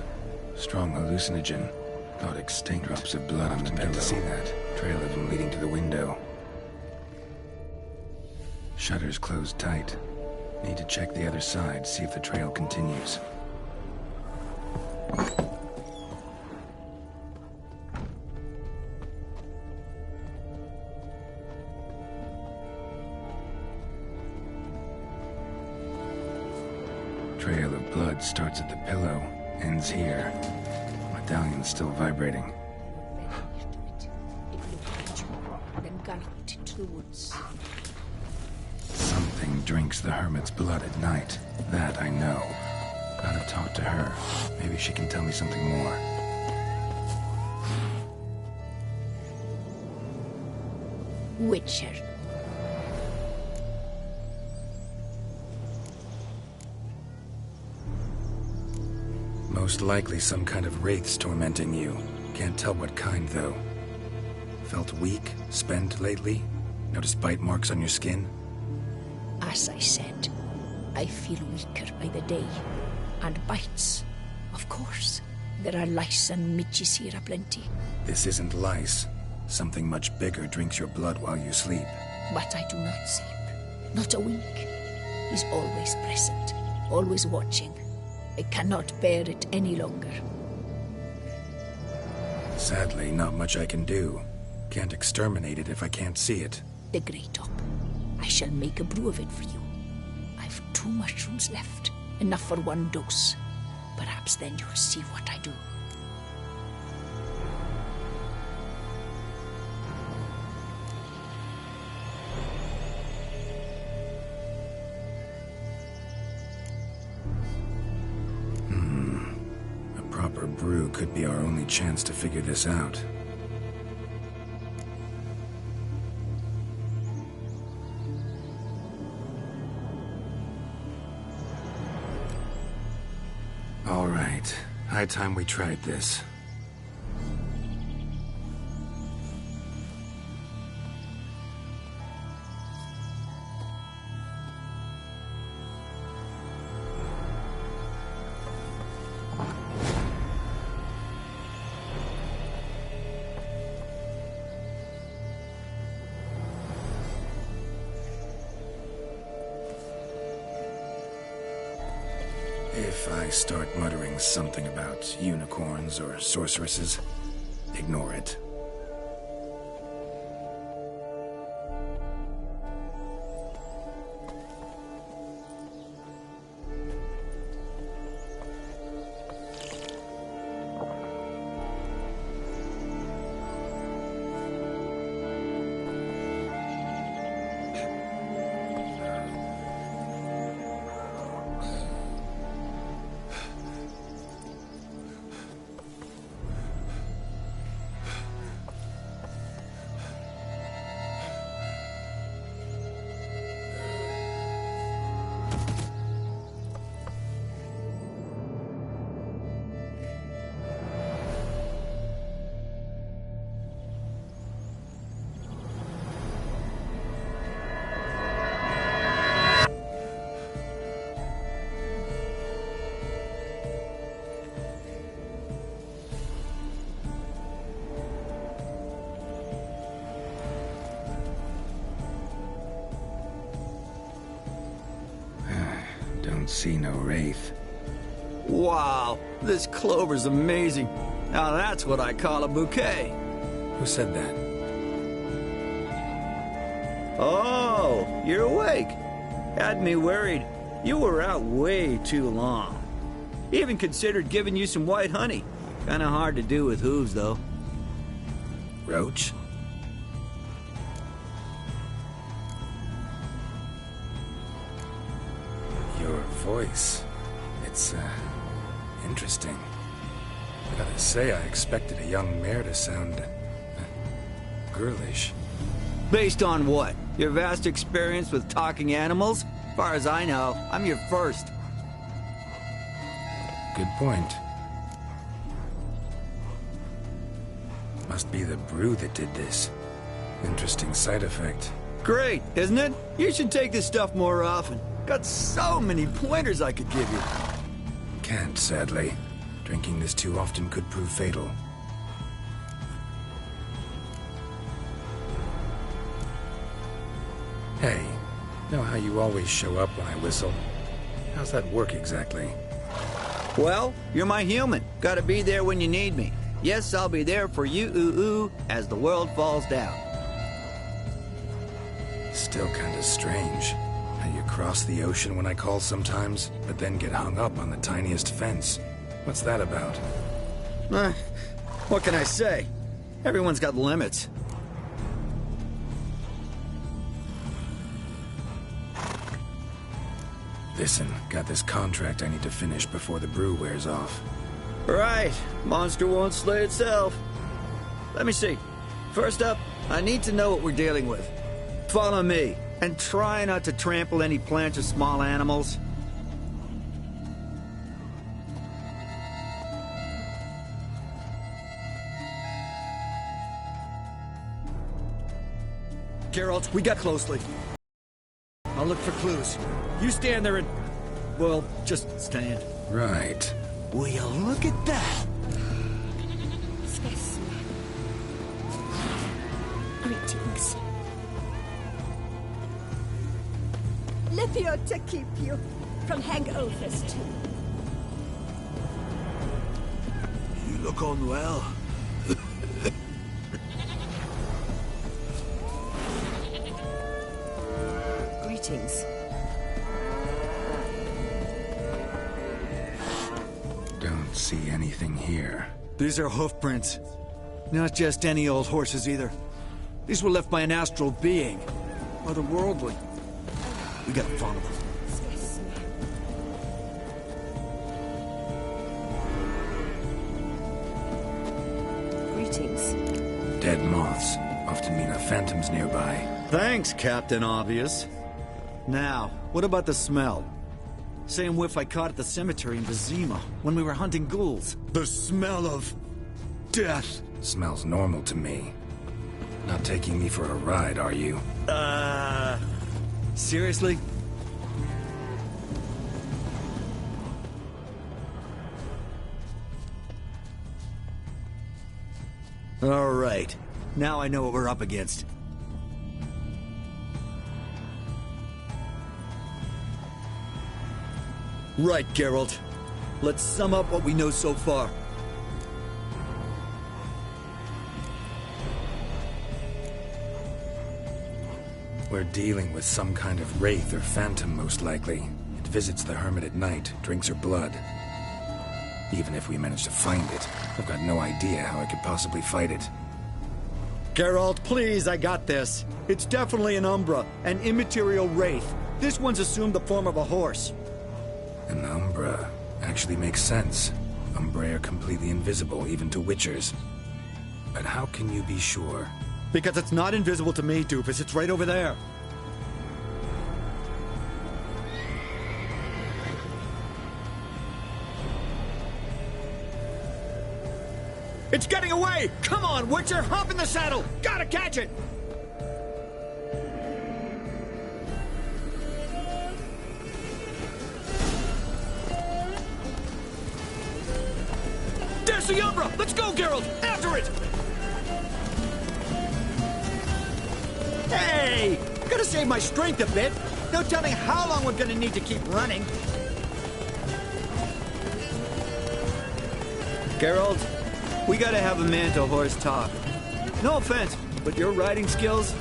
Strong hallucinogen. Thought extinct. Drops of blood on the pillow. To see that. Trail of them leading to the window. Shutters closed tight. Need to check the other side, see if the trail continues. blood starts at the pillow, ends here. Medallion's still vibrating. Then galloped into the woods. Something drinks the hermit's blood at night. That I know. Gotta talk to her. Maybe she can tell me something more. Witcher. Most likely some kind of wraith's tormenting you. Can't tell what kind, though. Felt weak, spent lately? Noticed bite marks on your skin? As I said, I feel weaker by the day. And bites, of course. There are lice and midges here aplenty. This isn't lice. Something much bigger drinks your blood while you sleep. But I do not sleep. Not a wink. He's always present, always watching. I cannot bear it any longer. Sadly, not much I can do. Can't exterminate it if I can't see it. The Great Up. I shall make a brew of it for you. I've 2 mushrooms left. Enough for 1 dose. Perhaps then you'll see what I do. A proper brew could be our only chance to figure this out. All right. High time we tried this. If I start muttering something about unicorns or sorceresses, ignore it. Don't see no wraith. Wow, this clover's amazing. Now that's what I call a bouquet. Who said that? Oh, you're awake. Had me worried. You were out way too long. Even considered giving you some white honey. Kinda hard to do with hooves, though. Roach? Your voice. It's, interesting. Gotta say, I expected a young mare to sound girlish. Based on what? Your vast experience with talking animals? As far as I know, I'm your first. Good point. Must be the brew that did this. Interesting side effect. Great, isn't it? You should take this stuff more often. Got so many pointers I could give you. Can't, sadly. Drinking this too often could prove fatal. Hey, know how you always show up when I whistle? How's that work exactly? Well, you're my human. Gotta be there when you need me. Yes, I'll be there for you, ooh, as the world falls down. Still kinda strange. How you cross the ocean when I call sometimes, but then get hung up on the tiniest fence. What's that about? What can I say? Everyone's got limits. Listen, got this contract I need to finish before the brew wears off. Right. Monster won't slay itself. Let me see. First up, I need to know what we're dealing with. Follow me, and try not to trample any plants or small animals. Geralt, we got closely. I'll look for clues. You stand there and... well, just stand. Right. Will you look at that? Greetings. Livio to keep you from hangovers too. You look unwell. Greetings. Don't see anything here. These are hoof prints. Not just any old horses either. These were left by an astral being. Otherworldly. We gotta follow them. Greetings. Dead moths often mean a phantom's nearby. Thanks, Captain Obvious. Now, what about the smell? Same whiff I caught at the cemetery in Vizima when we were hunting ghouls. The smell of... death. Smells normal to me. Not taking me for a ride, are you? Seriously? All right. Now I know what we're up against. Right, Geralt. Let's sum up what we know so far. We're dealing with some kind of wraith or phantom, most likely. It visits the hermit at night, drinks her blood. Even if we manage to find it, I've got no idea how I could possibly fight it. Geralt, please, I got this. It's definitely an Umbra, an immaterial wraith. This one's assumed the form of a horse. An Umbra actually makes sense. Umbrae are completely invisible, even to Witchers. But how can you be sure? Because it's not invisible to me, Doofus. It's right over there. It's getting away! Come on, Witcher! Hop in the saddle! Gotta catch it! There's the Umbra! Let's go, Geralt! After it! Hey! Gotta save my strength a bit. No telling how long we're gonna need to keep running. Geralt, we gotta have a man-to-horse talk. No offense, but your riding skills,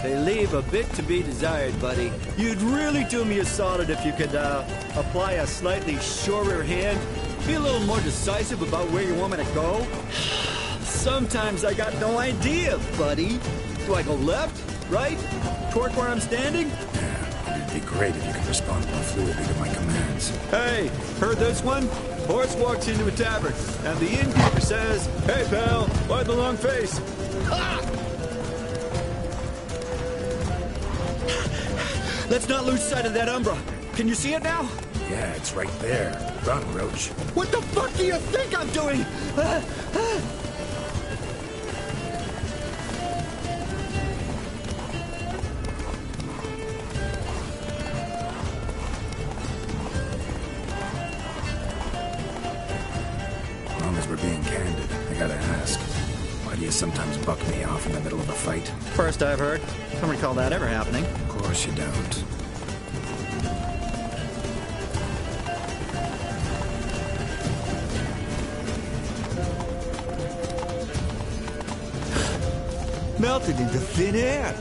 they leave a bit to be desired, buddy. You'd really do me a solid if you could, apply a slightly surer hand. Be a little more decisive about where you want me to go. Sometimes I got no idea, buddy. Do I go left? Right? Torque where I'm standing? Yeah, it'd be great if you could respond more fluidly to my commands. Hey, heard this one? Horse walks into a tavern, and the innkeeper says, "Hey, pal, why the long face?" Ah! Let's not lose sight of that Umbra. Can you see it now? Yeah, it's right there. Run, Roach. What the fuck do you think I'm doing? As long as we're being candid, I gotta ask. Why do you sometimes buck me off in the middle of a fight? First I've heard. Don't recall that ever happening. Of course you don't. Melted into thin air.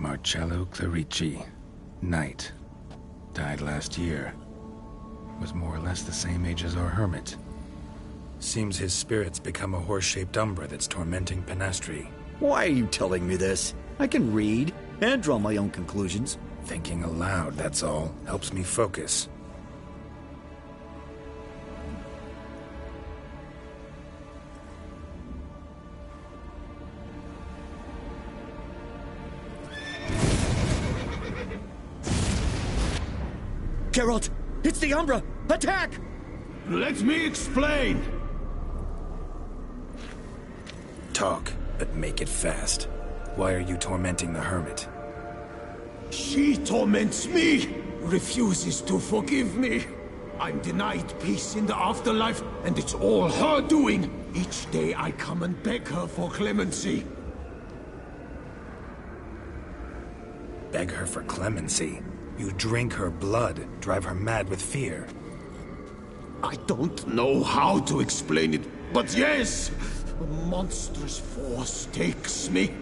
Marcello Clarici. Knight. Died last year. Was more or less the same age as our hermit. Seems his spirit's become a horse-shaped umbra that's tormenting Penastri. Why are you telling me this? I can read and draw my own conclusions. Thinking aloud, that's all. Helps me focus. Geralt! It's the Umbra! Attack! Let me explain! Talk, but make it fast. Why are you tormenting the hermit? She torments me! Refuses to forgive me! I'm denied peace in the afterlife, and it's all her doing! Each day I come and beg her for clemency. Beg her for clemency? You drink her blood, drive her mad with fear. I don't know how to explain it, but yes! A monstrous force takes me.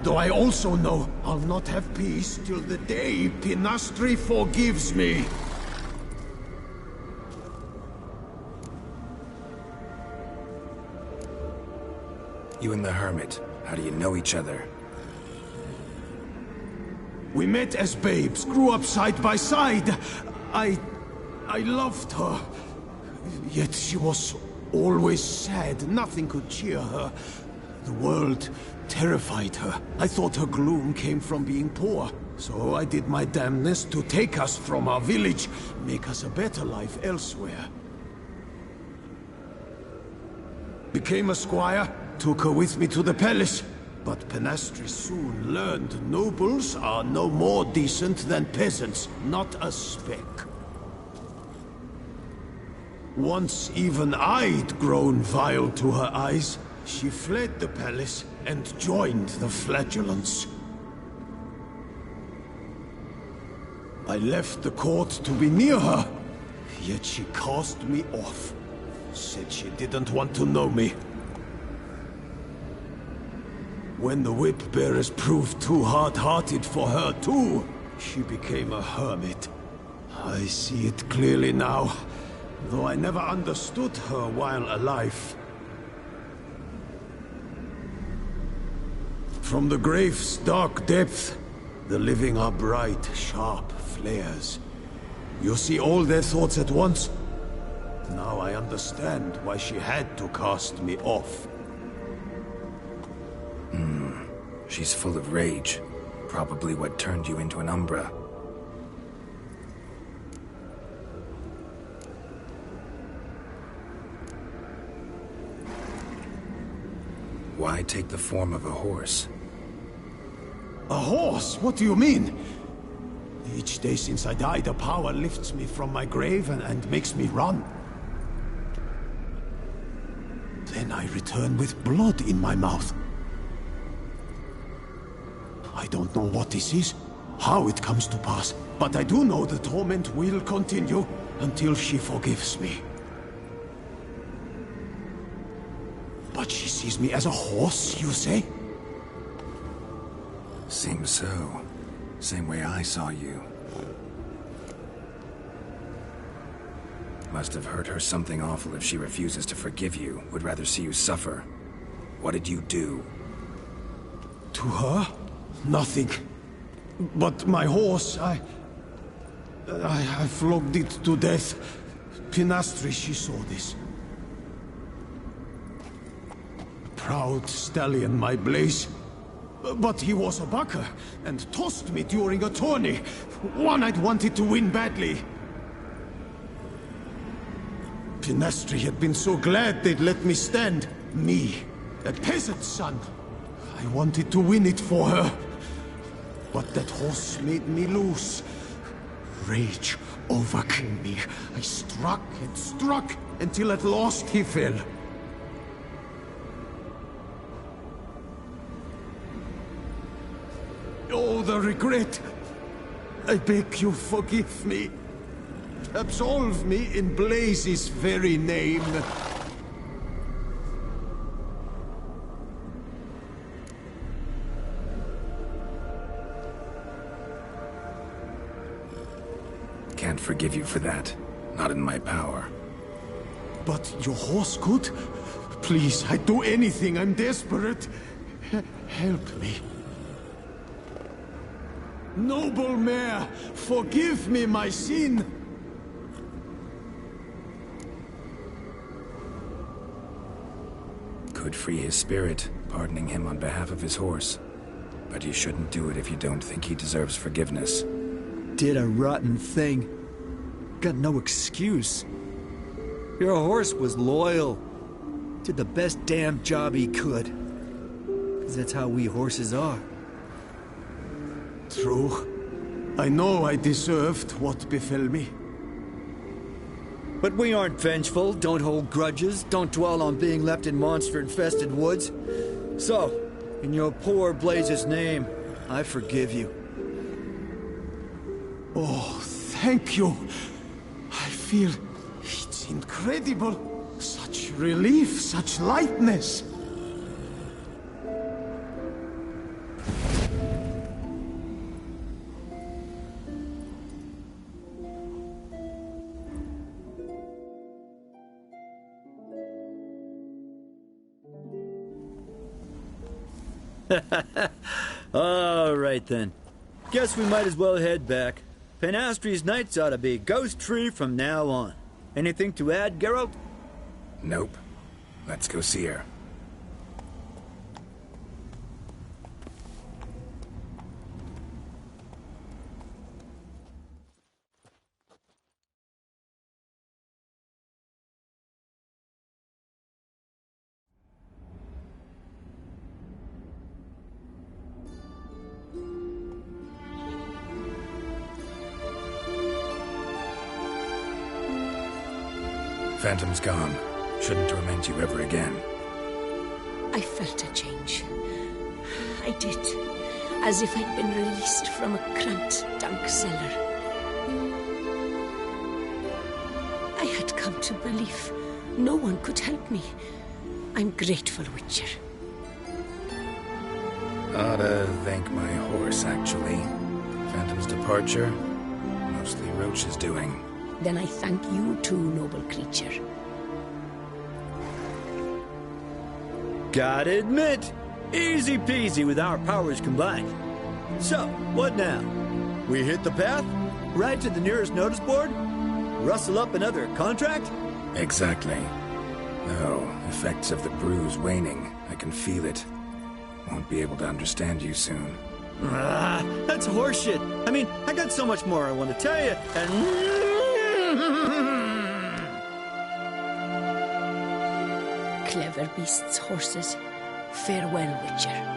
Though I also know I'll not have peace till the day Penastri forgives me. You and the hermit, how do you know each other? We met as babes, grew up side by side. I loved her. Yet she was always sad. Nothing could cheer her. The world terrified her. I thought her gloom came from being poor. So I did my damnedest to take us from our village, make us a better life elsewhere. Became a squire, took her with me to the palace. But Penastri soon learned nobles are no more decent than peasants, not a speck. Once even I'd grown vile to her eyes, she fled the palace and joined the flagellants. I left the court to be near her, yet she cast me off. Said she didn't want to know me. When the whip-bearers proved too hard-hearted for her too, she became a hermit. I see it clearly now, though I never understood her while alive. From the grave's dark depth, the living are bright, sharp flares. You see all their thoughts at once. Now I understand why she had to cast me off. She's full of rage. Probably what turned you into an Umbra. Why take the form of a horse? A horse? What do you mean? Each day since I died, a power lifts me from my grave and makes me run. Then I return with blood in my mouth. I don't know what this is, how it comes to pass, but I do know the torment will continue until she forgives me. But she sees me as a horse, you say? Seems so. Same way I saw you. Must have hurt her something awful if she refuses to forgive you, would rather see you suffer. What did you do? To her? Nothing. But my horse, I flogged it to death. Penastri, she saw this. Proud stallion, my Blaze. But he was a bucker, and tossed me during a tourney. One I'd wanted to win badly. Penastri had been so glad they'd let me stand. Me, a peasant's son. I wanted to win it for her. But that horse made me lose. Rage overcame me. I struck and struck until at last he fell. Oh, the regret. I beg you forgive me. Absolve me in Blaze's very name. can't forgive you for that. Not in my power. But your horse could? Please, I'd do anything. I'm desperate. Help me. Noble mare, forgive me my sin. Could free his spirit, pardoning him on behalf of his horse. But you shouldn't do it if you don't think he deserves forgiveness. Did a rotten thing. Got no excuse. Your horse was loyal. Did the best damn job he could. 'Cause that's how we horses are. True. I know I deserved what befell me. But we aren't vengeful, don't hold grudges, don't dwell on being left in monster-infested woods. So, in your poor Blaze's name, I forgive you. Oh, thank you. I feel it's incredible. Such relief, such lightness. All right then. Guess we might as well head back. Penastri's nights ought to be ghost-free from now on. Anything to add, Geralt? Nope. Let's go see her. Phantom's gone. Shouldn't torment you ever again. I felt a change. I did. As if I'd been released from a cramped, dank cellar. I had come to believe no one could help me. I'm grateful, Witcher. Ought to thank my horse, actually. Phantom's departure, mostly Roach's doing. Then I thank you too, noble creature. Gotta admit, easy peasy with our powers combined. So, what now? We hit the path? Right to the nearest notice board? Rustle up another contract? Exactly. No, effects of the bruise waning. I can feel it. Won't be able to understand you soon. That's horseshit. I mean, I got so much more I want to tell you, and... Clever beasts, horses. Farewell, Witcher.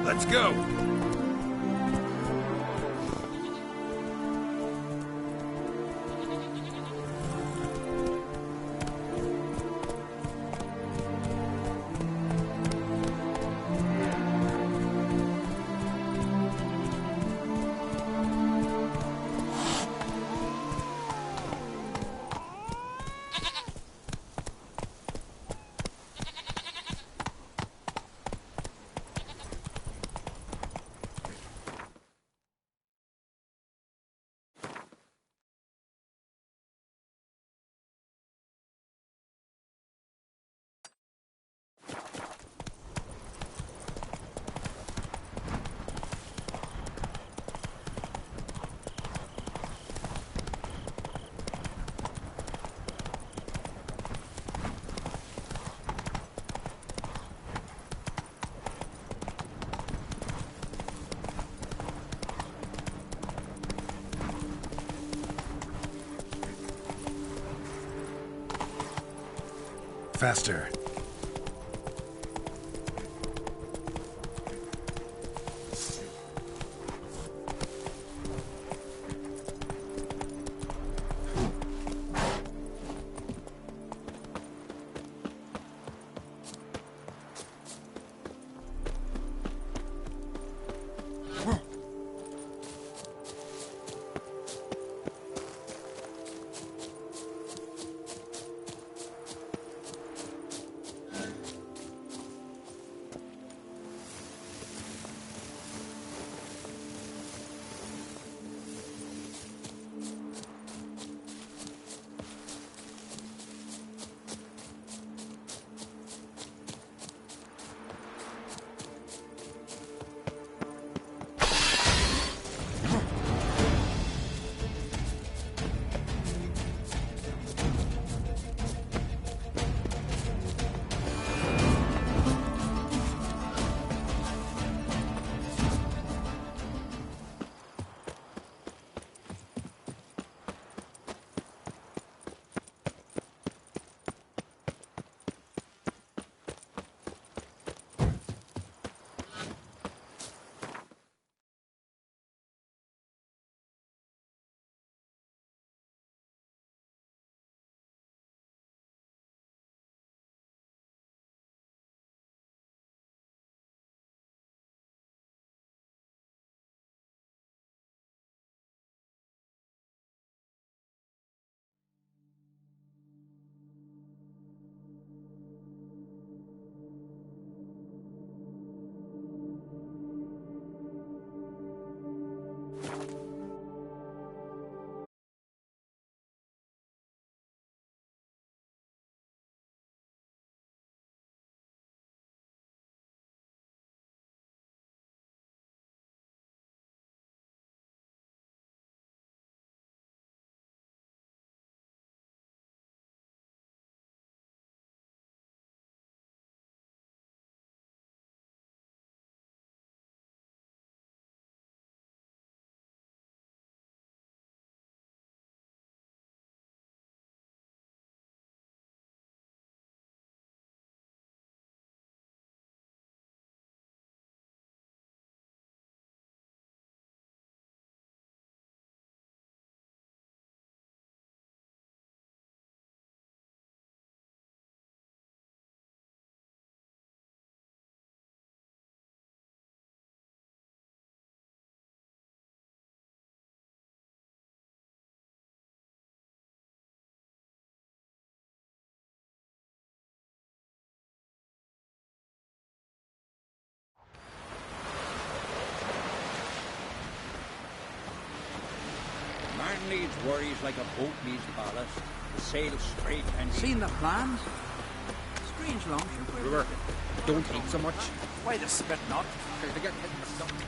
Let's go! Faster. Needs worries like a boat needs ballast. The sail straight and... Seen the plans? Strange long. River, don't eat so much. Why the spit not? Because they get hit in the stomach.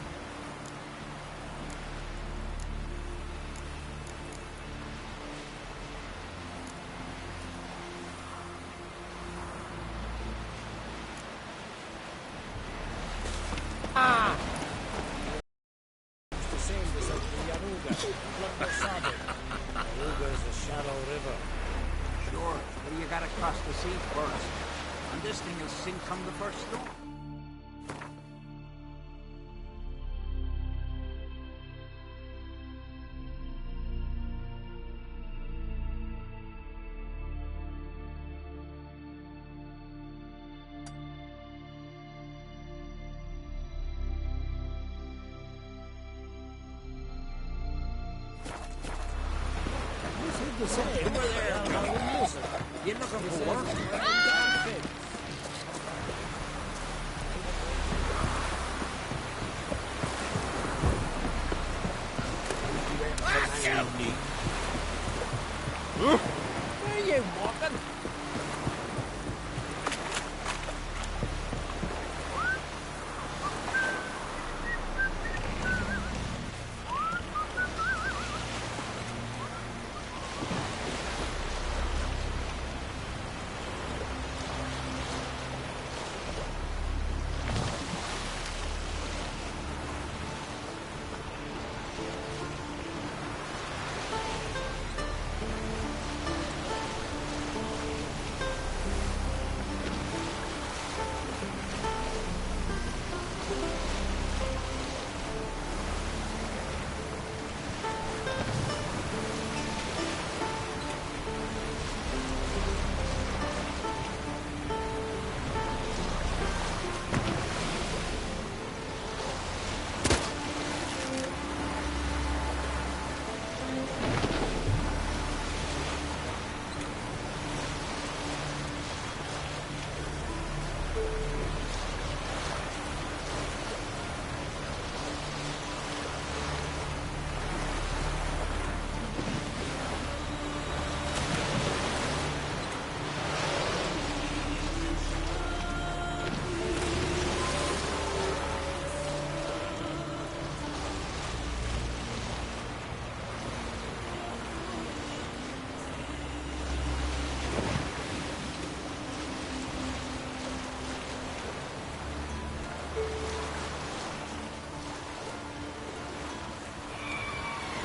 Across the sea first, and this thing will sink come the first storm. to say, over there, listen. You looking for work? Where are you walking?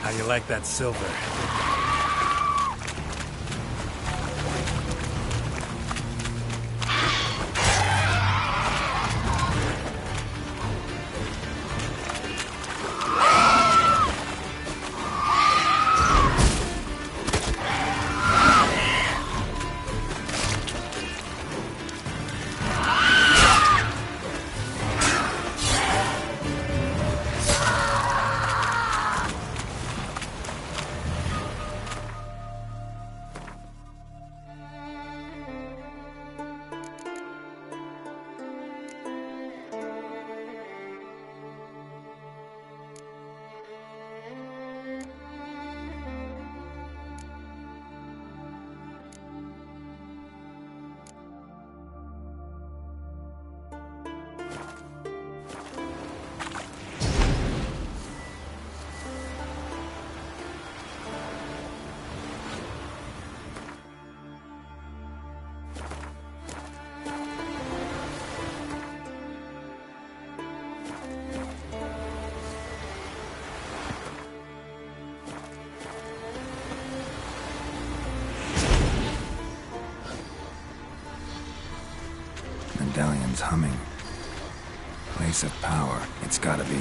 How you like that silver? Medallion's humming. Place of power. It's gotta be.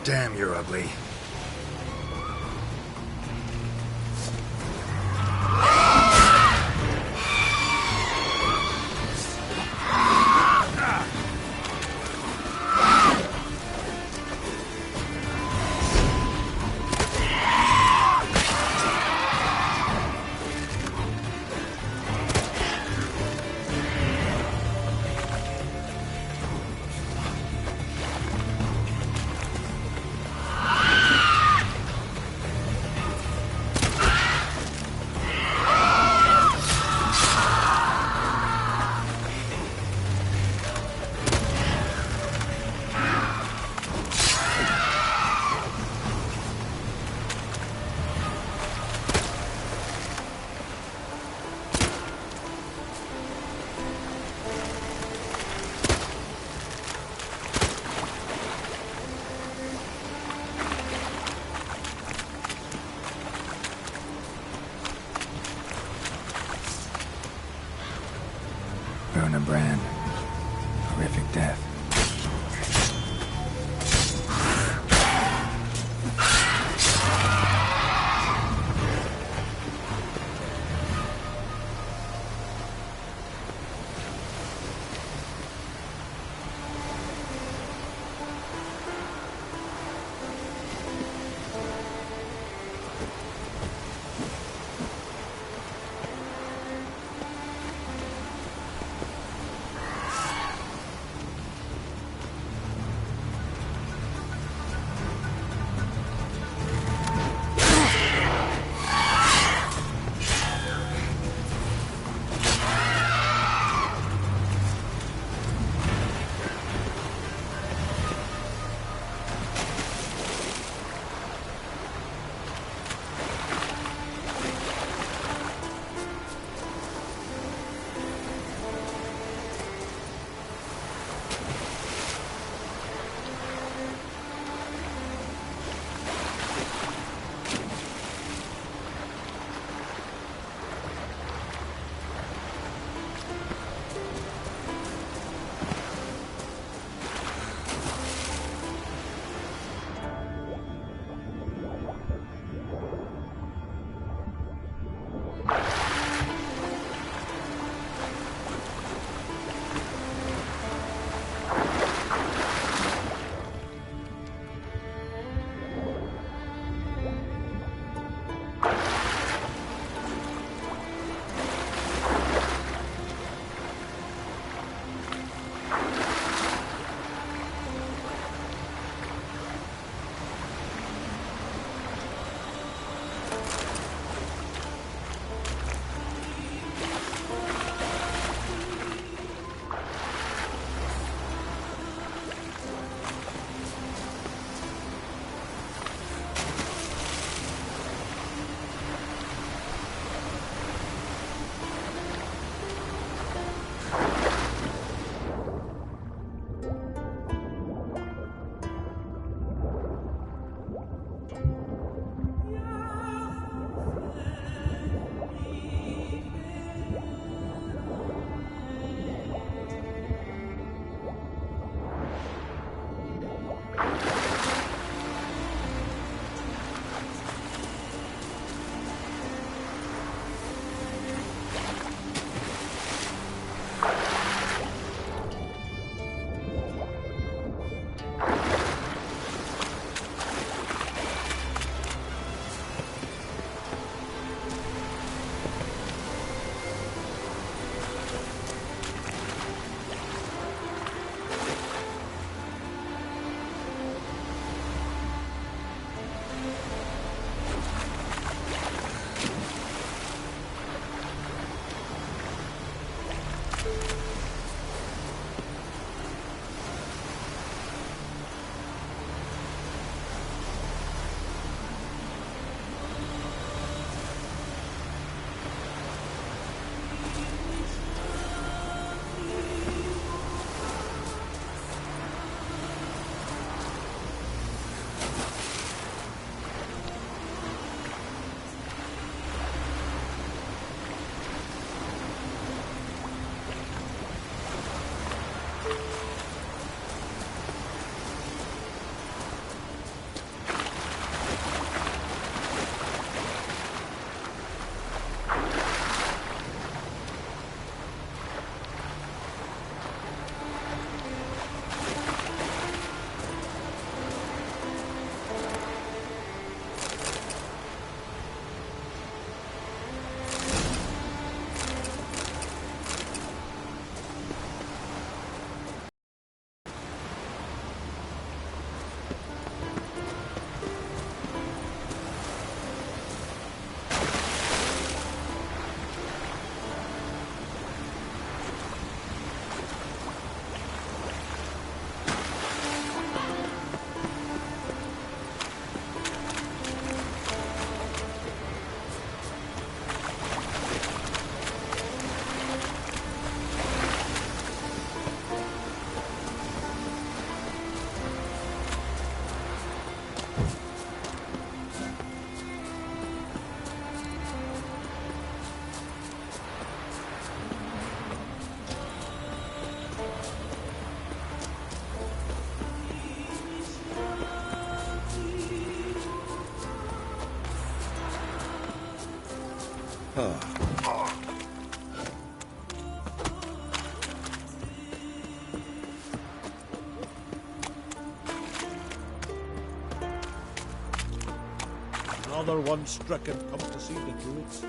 Damn, you're ugly. Burn a brand. Horrific death. Another one stricken, come to see the druids.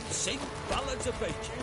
Sing ballads about you.